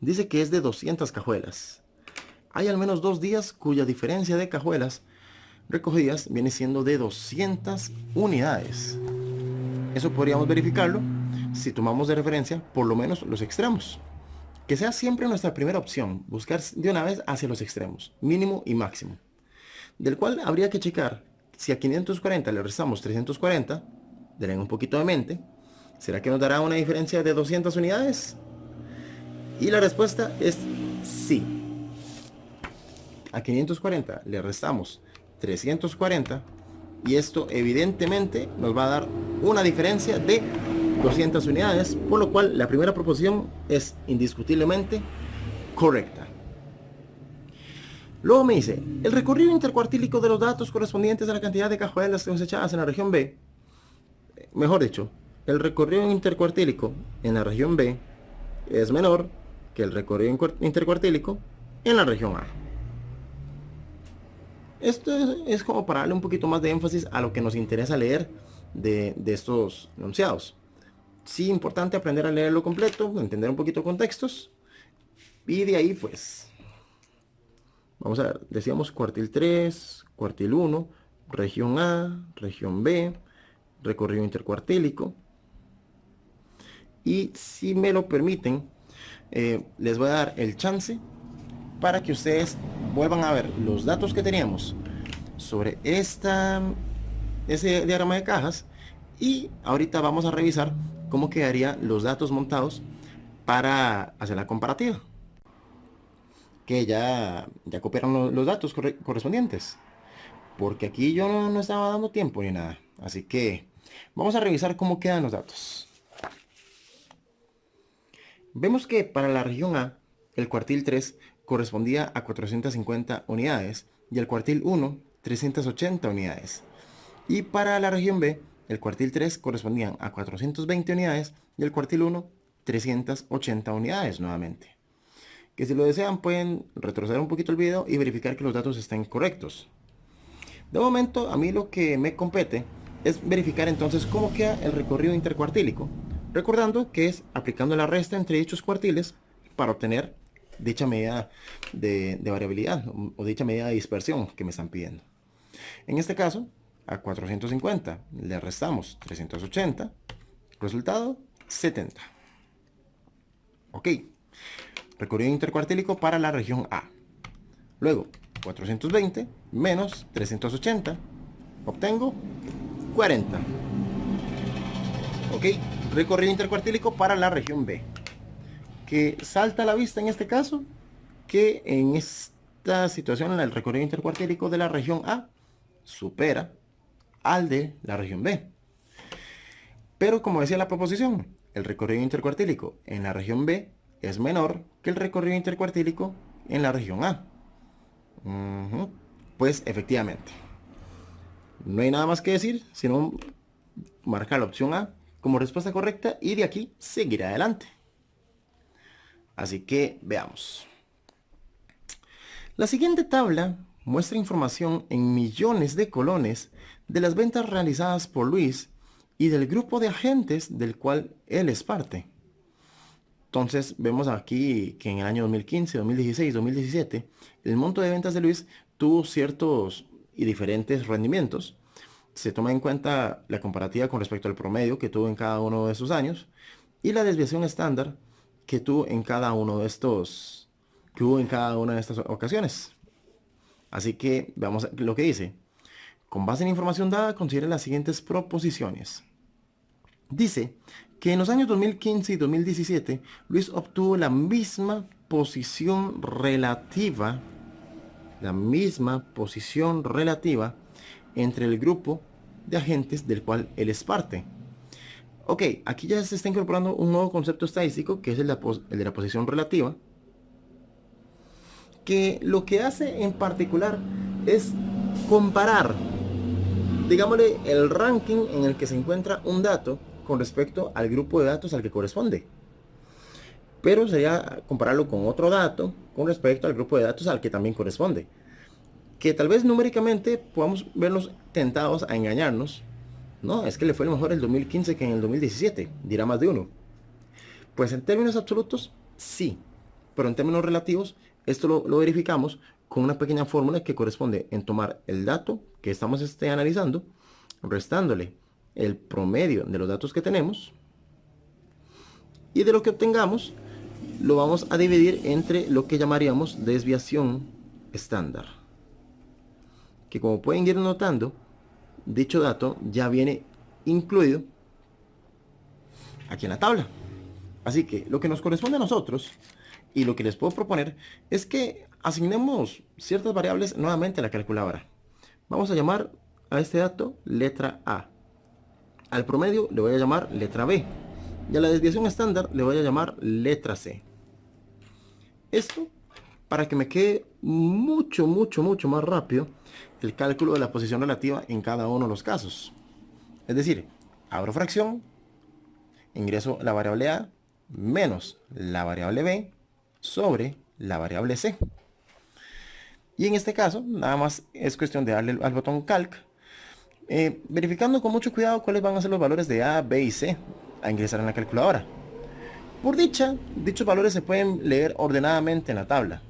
dice que es de 200 cajuelas. Hay al menos 2 días cuya diferencia de cajuelas recogidas viene siendo de 200 unidades. Eso podríamos verificarlo si tomamos de referencia por lo menos los extremos. Que sea siempre nuestra primera opción, buscar de una vez hacia los extremos, mínimo y máximo. Del cual habría que checar si a 540 le restamos 340, denle un poquito de mente, ¿será que nos dará una diferencia de 200 unidades? Y la respuesta es sí. A 540 le restamos 340 y esto evidentemente nos va a dar una diferencia de 200 unidades, por lo cual la primera proposición es indiscutiblemente correcta. Luego me dice, el recorrido intercuartílico de los datos correspondientes a la cantidad de cajuelas cosechadas en la región B, mejor dicho, el recorrido intercuartílico en la región B es menor que el recorrido intercuartílico en la región A. Esto es como para darle un poquito más de énfasis a lo que nos interesa leer de estos enunciados. Sí, importante aprender a leerlo completo, entender un poquito contextos. Y de ahí pues, vamos a ver, decíamos cuartil 3, cuartil 1, región A, región B, recorrido intercuartílico. Y si me lo permiten, les voy a dar el chance para que ustedes vuelvan a ver los datos que teníamos sobre ese diagrama de cajas, y ahorita vamos a revisar cómo quedarían los datos montados para hacer la comparativa, que ya copiaron los datos correspondientes, porque aquí yo no estaba dando tiempo ni nada, así que vamos a revisar cómo quedan los datos. Vemos que para la región A, el cuartil 3 correspondía a 450 unidades y el cuartil 1, 380 unidades. Y para la región B, el cuartil 3 correspondían a 420 unidades y el cuartil 1, 380 unidades nuevamente. Que si lo desean pueden retroceder un poquito el video y verificar que los datos estén correctos. De momento, a mí lo que me compete es verificar entonces cómo queda el recorrido intercuartílico, recordando que es aplicando la resta entre dichos cuartiles para obtener dicha medida de variabilidad o dicha medida de dispersión que me están pidiendo. En este caso, a 450 le restamos 380, resultado 70. Ok, recorrido intercuartílico para la región A. Luego, 420 menos 380, obtengo 40. Ok, recorrido intercuartílico para la región B, que salta a la vista en este caso que en esta situación el recorrido intercuartílico de la región A supera al de la región B. Pero como decía la proposición, el recorrido intercuartílico en la región B es menor que el recorrido intercuartílico en la región A. Pues efectivamente, no hay nada más que decir, sino marcar la opción A como respuesta correcta y de aquí seguir adelante. Así que veamos. La siguiente tabla muestra información en millones de colones de las ventas realizadas por Luis y del grupo de agentes del cual él es parte. Entonces vemos aquí que en el año 2015, 2016, 2017, el monto de ventas de Luis tuvo ciertos y diferentes rendimientos. Se toma en cuenta la comparativa con respecto al promedio que tuvo en cada uno de esos años y la desviación estándar que tuvo en cada uno de estos, que hubo en cada una de estas ocasiones. Así que veamos lo que dice. Con base en información dada, considere las siguientes proposiciones. Dice que en los años 2015 y 2017, Luis obtuvo la misma posición relativa entre el grupo de agentes del cual él es parte. Ok, aquí ya se está incorporando un nuevo concepto estadístico que es el de la posición relativa, que lo que hace en particular es comparar, digámosle, el ranking en el que se encuentra un dato con respecto al grupo de datos al que corresponde. Pero sería compararlo con otro dato con respecto al grupo de datos al que también corresponde. Que tal vez numéricamente podamos vernos tentados a engañarnos. No, es que le fue mejor el 2015 que en el 2017, dirá más de uno. Pues en términos absolutos, sí. Pero en términos relativos, esto lo verificamos con una pequeña fórmula que corresponde en tomar el dato que estamos analizando, restándole el promedio de los datos que tenemos, y de lo que obtengamos, lo vamos a dividir entre lo que llamaríamos desviación estándar. Que como pueden ir notando, dicho dato ya viene incluido aquí en la tabla. Así que lo que nos corresponde a nosotros Y lo que les puedo proponer es que asignemos ciertas variables nuevamente a la calculadora. Vamos a llamar a este dato letra A. Al promedio le voy a llamar letra B. Y a la desviación estándar le voy a llamar letra C. Esto para que me quede mucho más rápido el cálculo de la posición relativa en cada uno de los casos. Es decir, abro fracción, ingreso la variable A menos la variable B sobre la variable C. Y en este caso, nada más es cuestión de darle al botón Calc, verificando con mucho cuidado cuáles van a ser los valores de A, B y C a ingresar en la calculadora. Por dichos valores se pueden leer ordenadamente en la tabla.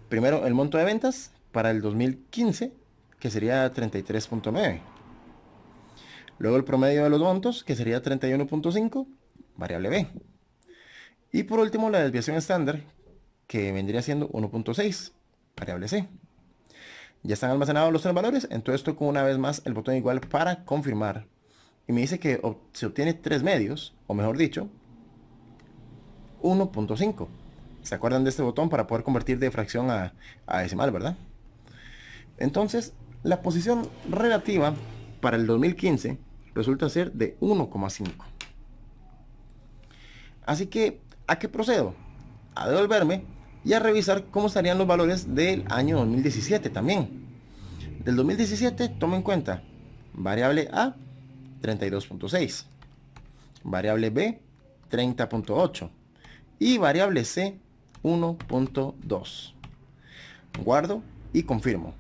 Primero el monto de ventas para el 2015, que sería 33.9. Luego el promedio de los montos, que sería 31.5, variable B. Y por último la desviación estándar, que vendría siendo 1.6, variable C. Ya están almacenados los tres valores, entonces toco una vez más el botón igual para confirmar. Y me dice que se obtiene 3 medios, o mejor dicho, 1.5. ¿Se acuerdan de este botón para poder convertir de fracción a decimal, verdad? Entonces, la posición relativa para el 2015 resulta ser de 1,5. Así que, ¿a qué procedo? A devolverme y a revisar cómo estarían los valores del año 2017 también. Del 2017 tomo en cuenta variable A 32.6, variable B 30.8 y variable C 1.2. Guardo y confirmo.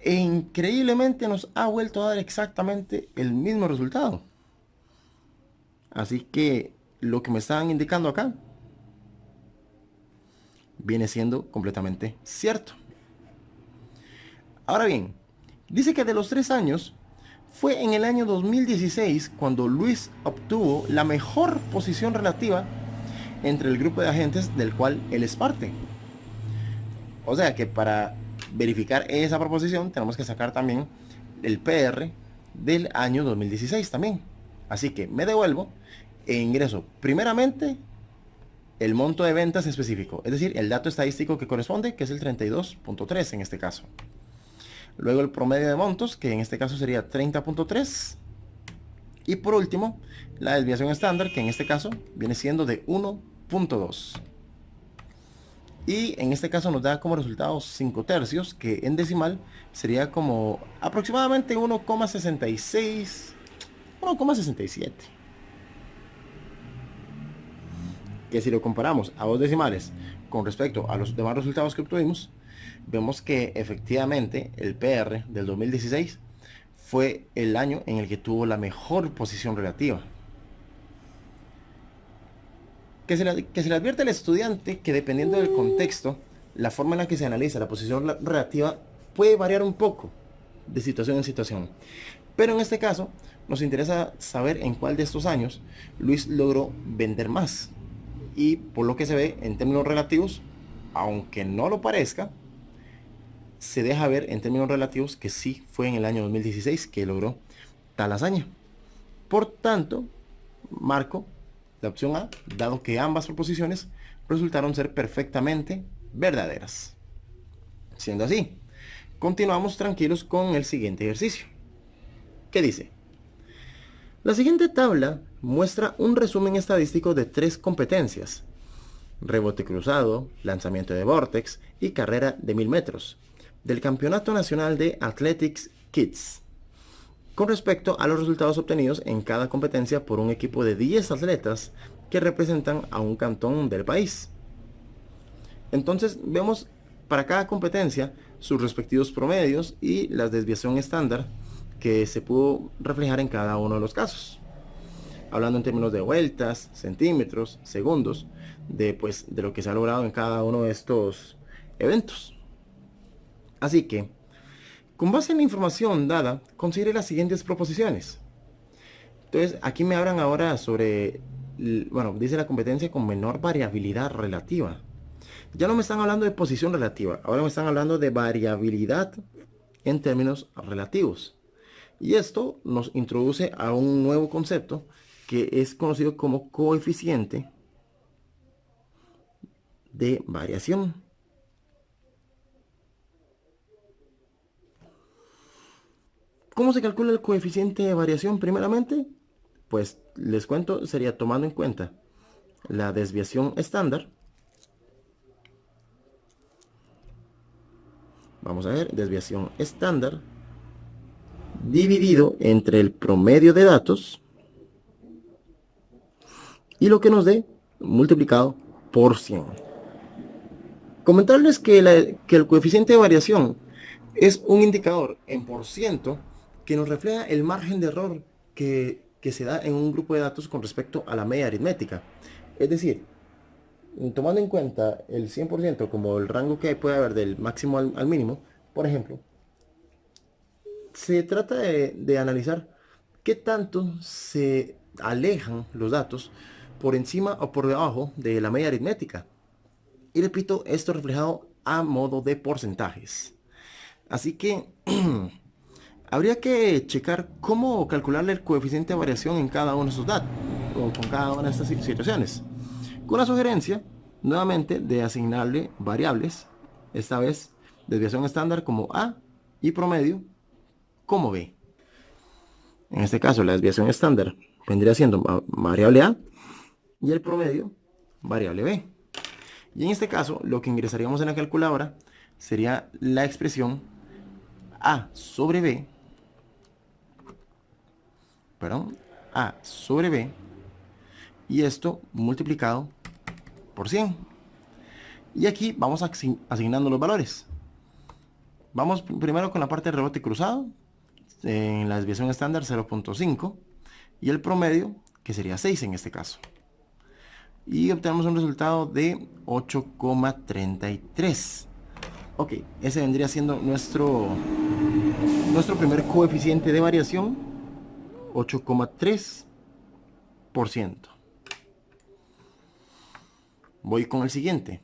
E increíblemente nos ha vuelto a dar exactamente el mismo resultado. Así que lo que me están indicando acá viene siendo completamente cierto. Ahora bien, dice que de los 3 años, fue en el año 2016 cuando Luis obtuvo la mejor posición relativa entre el grupo de agentes del cual él es parte. O sea que para verificar esa proposición tenemos que sacar también el PR del año 2016 también. Así que me devuelvo e ingreso primeramente el monto de ventas específico, es decir, el dato estadístico que corresponde, que es el 32.3 en este caso. Luego el promedio de montos, que en este caso sería 30.3. Y por último, la desviación estándar, que en este caso viene siendo de 1.2. Y en este caso nos da como resultado 5 tercios, que en decimal sería como aproximadamente 1,66, 1,67. Que si lo comparamos a 2 decimales con respecto a los demás resultados que obtuvimos, vemos que efectivamente el PR del 2016 fue el año en el que tuvo la mejor posición relativa. Que se le advierte al estudiante que dependiendo del contexto, la forma en la que se analiza la posición relativa puede variar un poco de situación en situación. Pero en este caso, nos interesa saber en cuál de estos años Luis logró vender más. Y por lo que se ve en términos relativos, aunque no lo parezca, se deja ver en términos relativos que sí fue en el año 2016 que logró tal hazaña. Por tanto, marco la opción A, dado que ambas proposiciones resultaron ser perfectamente verdaderas. Siendo así, continuamos tranquilos con el siguiente ejercicio, que dice: la siguiente tabla muestra un resumen estadístico de 3 competencias: rebote cruzado, lanzamiento de vórtex y carrera de 1000 metros, del Campeonato Nacional de Athletics Kids, con respecto a los resultados obtenidos en cada competencia por un equipo de 10 atletas que representan a un cantón del país. Entonces vemos para cada competencia sus respectivos promedios y la desviación estándar que se pudo reflejar en cada uno de los casos, hablando en términos de vueltas, centímetros, segundos, de lo que se ha logrado en cada uno de estos eventos. Así que, con base en la información dada, considere las siguientes proposiciones. Entonces, aquí me hablan ahora sobre, dice la competencia con menor variabilidad relativa. Ya no me están hablando de posición relativa, ahora me están hablando de variabilidad en términos relativos. Y esto nos introduce a un nuevo concepto que es conocido como coeficiente de variación. ¿Cómo se calcula el coeficiente de variación primeramente? Pues les cuento, sería tomando en cuenta la desviación estándar. Vamos a ver, desviación estándar dividido entre el promedio de datos y lo que nos dé multiplicado por 100. Comentarles que el coeficiente de variación es un indicador en por ciento que nos refleja el margen de error que se da en un grupo de datos con respecto a la media aritmética. Es decir, tomando en cuenta el 100% como el rango que puede haber del máximo al mínimo, por ejemplo, se trata de analizar qué tanto se alejan los datos por encima o por debajo de la media aritmética. Y repito, esto reflejado a modo de porcentajes. Así que habría que checar cómo calcularle el coeficiente de variación en cada uno de esos datos o con cada una de estas situaciones. Con la sugerencia, nuevamente, de asignarle variables, esta vez desviación estándar como A y promedio como B. En este caso, la desviación estándar vendría siendo variable A y el promedio variable B. Y en este caso, lo que ingresaríamos en la calculadora sería la expresión A sobre B, A sobre B, y esto multiplicado por 100. Y aquí vamos asignando los valores. Vamos primero con la parte de rebote cruzado, en la desviación estándar 0.5, y el promedio, que sería 6 en este caso. Y obtenemos un resultado de 8,33. Ok, ese vendría siendo nuestro primer coeficiente de variación, 8,3%. Voy con el siguiente.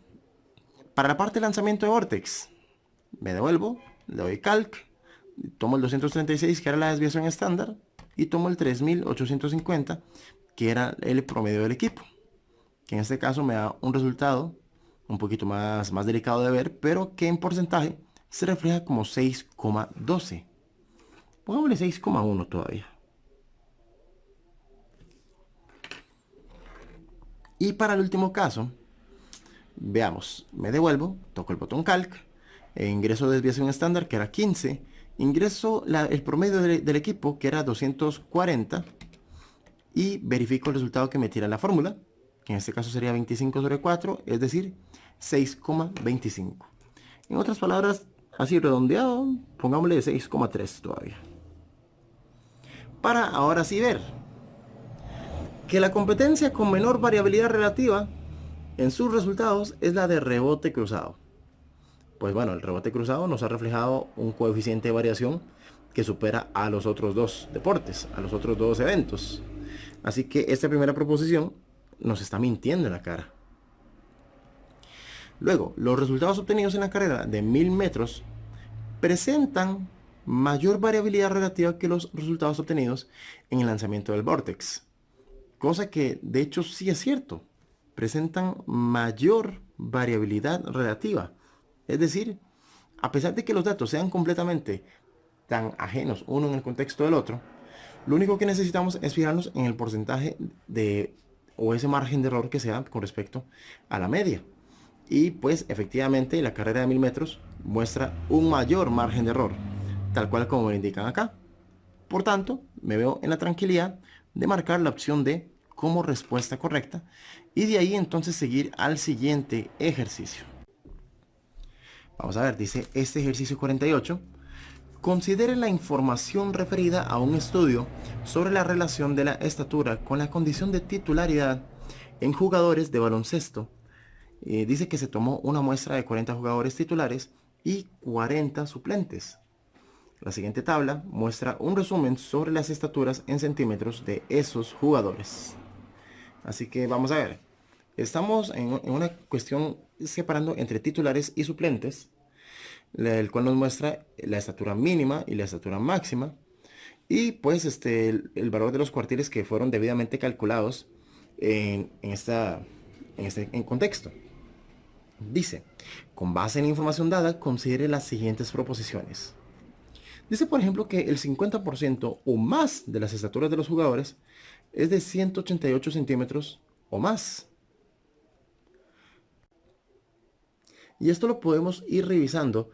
Para la parte de lanzamiento de Vortex, me devuelvo, le doy calc, tomo el 236, que era la desviación estándar, y tomo el 3850, que era el promedio del equipo, que en este caso me da un resultado un poquito más delicado de ver, pero que en porcentaje se refleja como 6,12. Pongámosle 6,1 todavía. Y para el último caso, veamos, me devuelvo, toco el botón calc, ingreso desviación estándar, que era 15, ingreso el promedio del equipo, que era 240, y verifico el resultado que me tira la fórmula, que en este caso sería 25 sobre 4, es decir, 6,25. En otras palabras, así redondeado, pongámosle 6,3 todavía. Para ahora sí ver que la competencia con menor variabilidad relativa en sus resultados es la de rebote cruzado. Pues bueno, el rebote cruzado nos ha reflejado un coeficiente de variación que supera a los otros dos deportes, a los otros dos eventos. Así que esta primera proposición nos está mintiendo en la cara. Luego, los resultados obtenidos en la carrera de 1000 metros presentan mayor variabilidad relativa que los resultados obtenidos en el lanzamiento del Vortex. Cosa que de hecho sí es cierto. Presentan mayor variabilidad relativa. Es decir, a pesar de que los datos sean completamente tan ajenos uno en el contexto del otro, lo único que necesitamos es fijarnos en el porcentaje o ese margen de error que se da con respecto a la media. Y pues efectivamente la carrera de 1000 metros muestra un mayor margen de error, tal cual como me indican acá. Por tanto, me veo en la tranquilidad de marcar la opción D como respuesta correcta y de ahí entonces seguir al siguiente ejercicio. Vamos a ver, dice este ejercicio 48. Considere la información referida a un estudio sobre la relación de la estatura con la condición de titularidad en jugadores de baloncesto. Dice que se tomó una muestra de 40 jugadores titulares y 40 suplentes. La siguiente tabla muestra un resumen sobre las estaturas en centímetros de esos jugadores. Así que vamos a ver. Estamos en una cuestión separando entre titulares y suplentes, el cual nos muestra la estatura mínima y la estatura máxima. Y pues el valor de los cuartiles que fueron debidamente calculados en contexto. Dice, con base en la información dada, considere las siguientes proposiciones. Dice, por ejemplo, que el 50% o más de las estaturas de los jugadores es de 188 centímetros o más. Y esto lo podemos ir revisando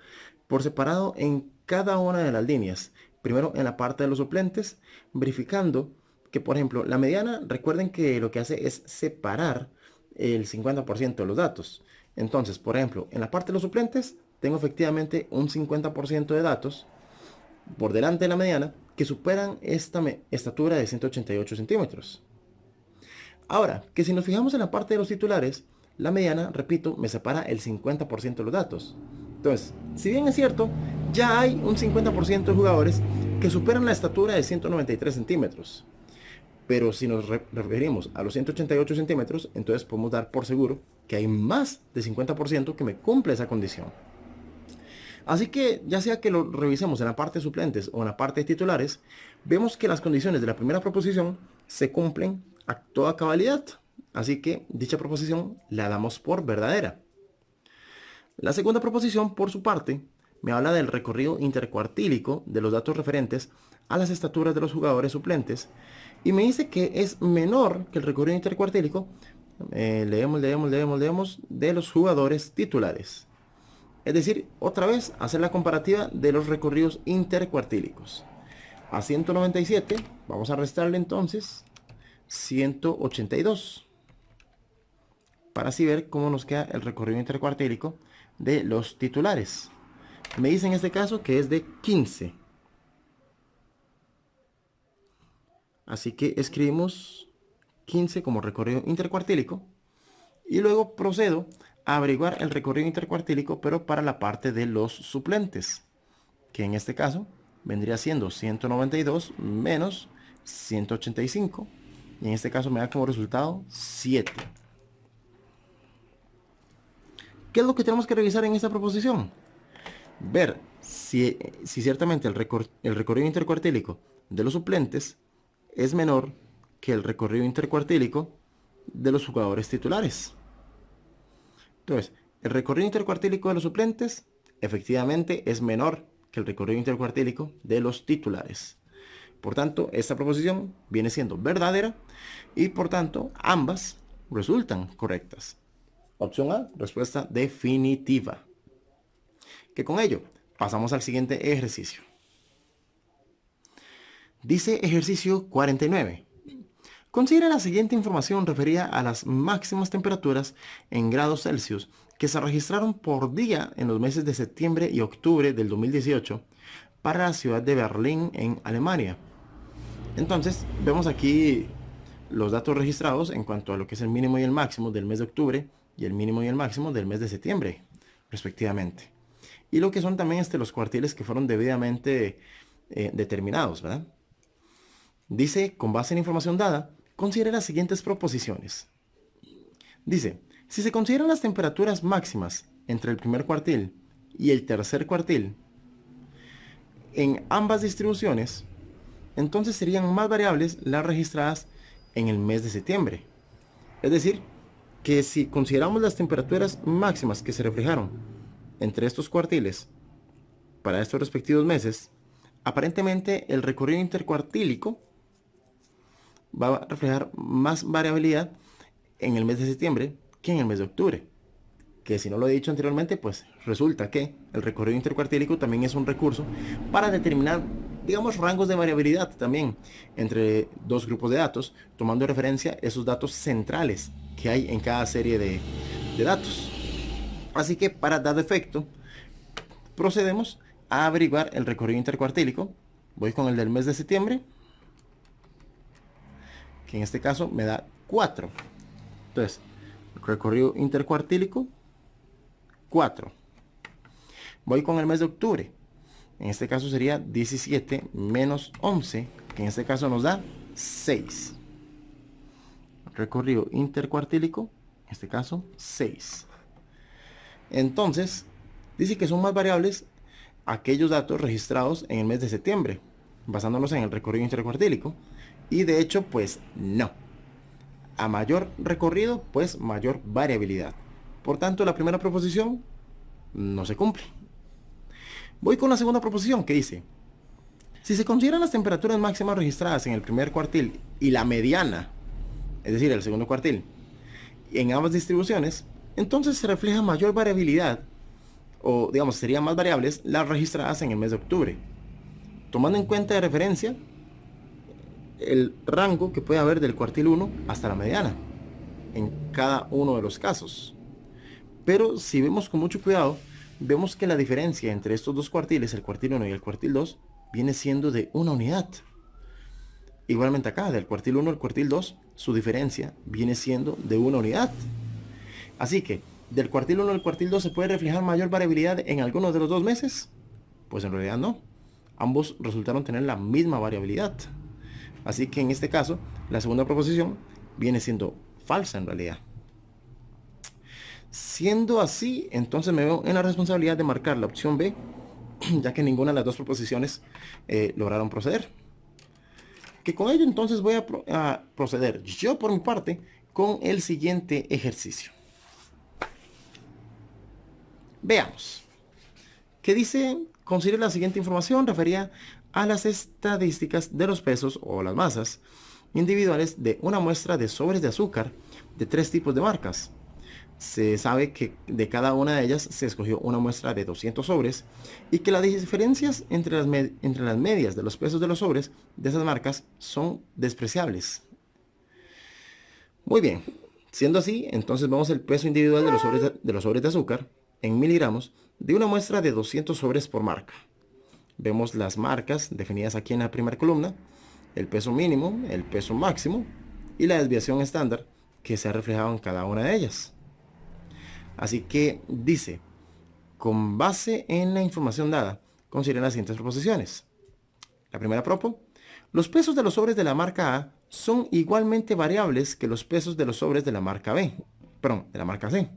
por separado en cada una de las líneas. Primero en la parte de los suplentes, verificando que, por ejemplo, la mediana, recuerden que lo que hace es separar el 50% de los datos. Entonces, por ejemplo, en la parte de los suplentes, tengo efectivamente un 50% de datos por delante de la mediana que superan esta estatura de 188 centímetros. Ahora, que si nos fijamos en la parte de los titulares, la mediana, repito, me separa el 50% de los datos. Entonces, si bien es cierto, ya hay un 50% de jugadores que superan la estatura de 193 centímetros. Pero si nos referimos a los 188 centímetros, entonces podemos dar por seguro que hay más de 50% que me cumple esa condición. Así que, ya sea que lo revisemos en la parte de suplentes o en la parte de titulares, vemos que las condiciones de la primera proposición se cumplen a toda cabalidad. Así que dicha proposición la damos por verdadera. La segunda proposición, por su parte, me habla del recorrido intercuartílico de los datos referentes a las estaturas de los jugadores suplentes y me dice que es menor que el recorrido intercuartílico, leemos, de los jugadores titulares. Es decir, otra vez hacer la comparativa de los recorridos intercuartílicos. A 197, vamos a restarle entonces 182. Para así ver cómo nos queda el recorrido intercuartílico de los titulares. Me dice en este caso que es de 15. Así que escribimos 15 como recorrido intercuartílico. Y luego procedo a averiguar el recorrido intercuartílico, pero para la parte de los suplentes. Que en este caso vendría siendo 192 menos 185. Y en este caso me da como resultado 7. ¿Qué es lo que tenemos que revisar en esta proposición? Ver si ciertamente el recorrido intercuartílico de los suplentes es menor que el recorrido intercuartílico de los jugadores titulares. Entonces, el recorrido intercuartílico de los suplentes efectivamente es menor que el recorrido intercuartílico de los titulares. Por tanto, esta proposición viene siendo verdadera y por tanto ambas resultan correctas. Opción A, respuesta definitiva. Que con ello pasamos al siguiente ejercicio. Dice ejercicio 49. Considera la siguiente información referida a las máximas temperaturas en grados Celsius que se registraron por día en los meses de septiembre y octubre del 2018 para la ciudad de Berlín en Alemania. Entonces, vemos aquí los datos registrados en cuanto a lo que es el mínimo y el máximo del mes de octubre y el mínimo y el máximo del mes de septiembre, respectivamente. Y lo que son también los cuartiles que fueron debidamente determinados, ¿verdad? Dice, con base en la información dada, considera las siguientes proposiciones. Dice, si se consideran las temperaturas máximas entre el primer cuartil y el tercer cuartil en ambas distribuciones, entonces serían más variables las registradas en el mes de septiembre. Es decir, que si consideramos las temperaturas máximas que se reflejaron entre estos cuartiles para estos respectivos meses, aparentemente el recorrido intercuartílico va a reflejar más variabilidad en el mes de septiembre que en el mes de octubre. Que si no lo he dicho anteriormente, pues resulta que el recorrido intercuartílico también es un recurso para determinar, digamos, rangos de variabilidad también entre dos grupos de datos, tomando en referencia esos datos centrales que hay en cada serie de datos. Así que para dar efecto, procedemos a averiguar el recorrido intercuartílico. Voy con el del mes de septiembre, que en este caso me da 4. Entonces, recorrido intercuartílico, 4. Voy con el mes de octubre. En este caso sería 17 menos 11, que en este caso nos da 6. Recorrido intercuartílico, en este caso 6. Entonces, dice que son más variables aquellos datos registrados en el mes de septiembre, basándonos en el recorrido intercuartílico. Y de hecho, pues no. A mayor recorrido, pues mayor variabilidad. Por tanto, la primera proposición no se cumple. Voy con la segunda proposición que dice: si se consideran las temperaturas máximas registradas en el primer cuartil y la mediana, es decir, el segundo cuartil, en ambas distribuciones, entonces se refleja mayor variabilidad, o digamos, serían más variables las registradas en el mes de octubre, tomando en cuenta de referencia el rango que puede haber del cuartil 1 hasta la mediana, en cada uno de los casos. Pero si vemos con mucho cuidado, vemos que la diferencia entre estos dos cuartiles, el cuartil 1 y el cuartil 2, viene siendo de una unidad. Igualmente acá, del cuartil 1 al cuartil 2, su diferencia viene siendo de una unidad. Así que, del cuartil 1 al cuartil 2, ¿se puede reflejar mayor variabilidad en algunos de los dos meses? Pues en realidad no. Ambos resultaron tener la misma variabilidad. Así que en este caso, la segunda proposición viene siendo falsa en realidad. Siendo así, entonces me veo en la responsabilidad de marcar la opción B, ya que ninguna de las dos proposiciones lograron proceder. Que con ello entonces voy a proceder yo por mi parte con el siguiente ejercicio. Veamos. Que dice: considere la siguiente información referida a las estadísticas de los pesos o las masas individuales de una muestra de sobres de azúcar de 3 tipos de marcas. Se sabe que de cada una de ellas se escogió una muestra de 200 sobres y que las diferencias entre las medias de los pesos de los sobres de esas marcas son despreciables. Muy bien, siendo así, entonces vemos el peso individual de los sobres de azúcar en miligramos de una muestra de 200 sobres por marca. Vemos las marcas definidas aquí en la primera columna, el peso mínimo, el peso máximo y la desviación estándar que se ha reflejado en cada una de ellas. Así que dice: con base en la información dada, consideren las siguientes proposiciones. La primera propo: los pesos de los sobres de la marca A son igualmente variables que los pesos de los sobres de la marca B, perdón, de la marca C.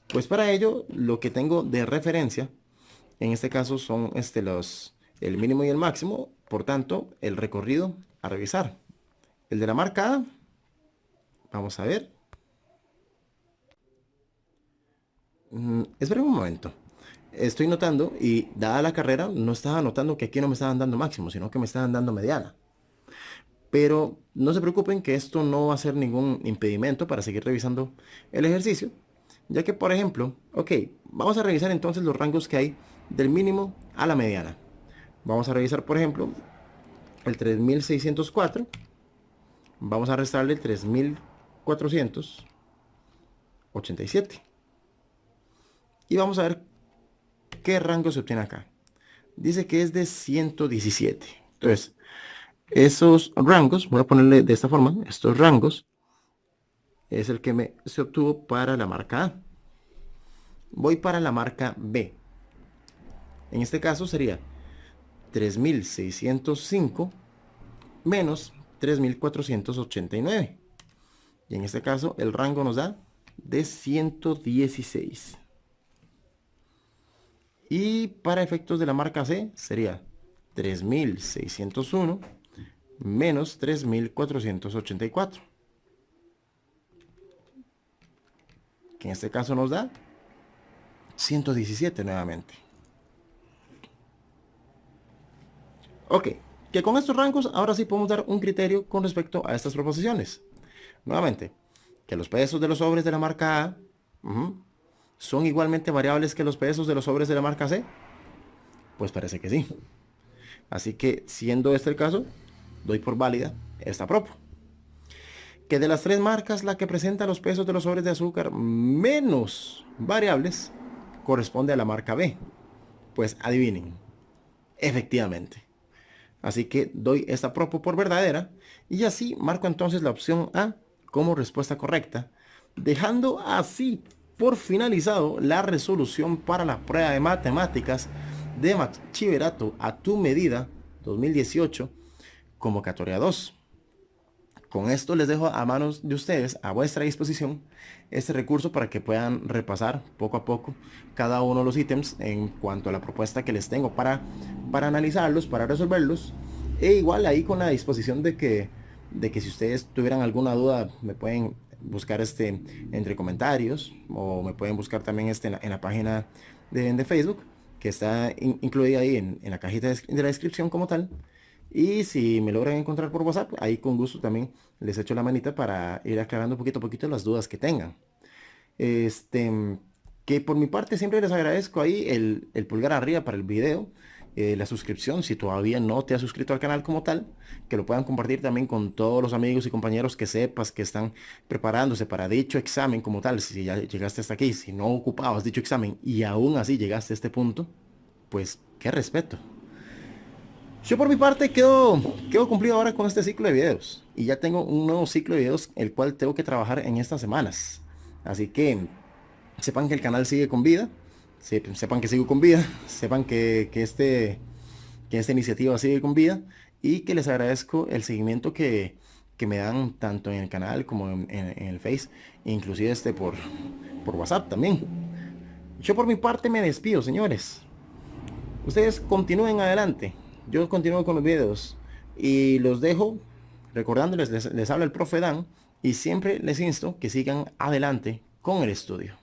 Pues para ello, lo que tengo de referencia, en este caso son el mínimo y el máximo, por tanto, el recorrido a revisar. El de la marca A, vamos a ver. Espera un momento. Estoy notando, y dada la carrera, no estaba notando que aquí no me estaban dando máximo, sino que me estaban dando mediana. Pero no se preocupen, que esto no va a ser ningún impedimento para seguir revisando el ejercicio, ya que, por ejemplo, vamos a revisar entonces los rangos que hay del mínimo a la mediana. Vamos a revisar, por ejemplo, el 3604. Vamos a restarle el 3487. Y vamos a ver qué rango se obtiene acá. Dice que es de 117. Entonces, esos rangos, voy a ponerle de esta forma, estos rangos, es el que se obtuvo para la marca A. Voy para la marca B. En este caso sería 3605 menos 3489. Y en este caso el rango nos da de 116. Y para efectos de la marca C sería 3601 menos 3484. Que en este caso nos da 117 nuevamente. Que con estos rangos ahora sí podemos dar un criterio con respecto a estas proposiciones. Nuevamente, que los pesos de los sobres de la marca A son igualmente variables que los pesos de los sobres de la marca C. Pues parece que sí. Así que, siendo este el caso, doy por válida esta propo. Que de las 3 marcas, la que presenta los pesos de los sobres de azúcar menos variables corresponde a la marca B. Pues adivinen, efectivamente. Así que doy esta propo por verdadera y así marco entonces la opción A como respuesta correcta, dejando así por finalizado la resolución para la prueba de matemáticas de bachillerato a tu medida 2018, convocatoria 2. Con esto les dejo a manos de ustedes, a vuestra disposición, este recurso para que puedan repasar poco a poco cada uno de los ítems en cuanto a la propuesta que les tengo para analizarlos, para resolverlos. E igual ahí con la disposición de que si ustedes tuvieran alguna duda me pueden buscar entre comentarios, o me pueden buscar también en la página de Facebook, que está incluida ahí en la cajita de la descripción como tal. Y si me logran encontrar por WhatsApp, ahí con gusto también les echo la manita para ir aclarando poquito a poquito las dudas que tengan. Este, que por mi parte siempre les agradezco ahí el pulgar arriba para el video, la suscripción, si todavía no te has suscrito al canal como tal, que lo puedan compartir también con todos los amigos y compañeros que sepas que están preparándose para dicho examen como tal. Si ya llegaste hasta aquí, si no ocupabas dicho examen y aún así llegaste a este punto, pues qué respeto. Yo por mi parte quedo cumplido ahora con este ciclo de videos. Y ya tengo un nuevo ciclo de videos el cual tengo que trabajar en estas semanas. Así que sepan que el canal sigue con vida. Sepan que sigo con vida. Sepan que esta iniciativa sigue con vida. Y que les agradezco el seguimiento que me dan tanto en el canal como en el Face. Inclusive por WhatsApp también. Yo por mi parte me despido, señores. Ustedes continúen adelante. Yo continúo con los videos. Y los dejo recordándoles, les habla el profe Dan. Y siempre les insto que sigan adelante con el estudio.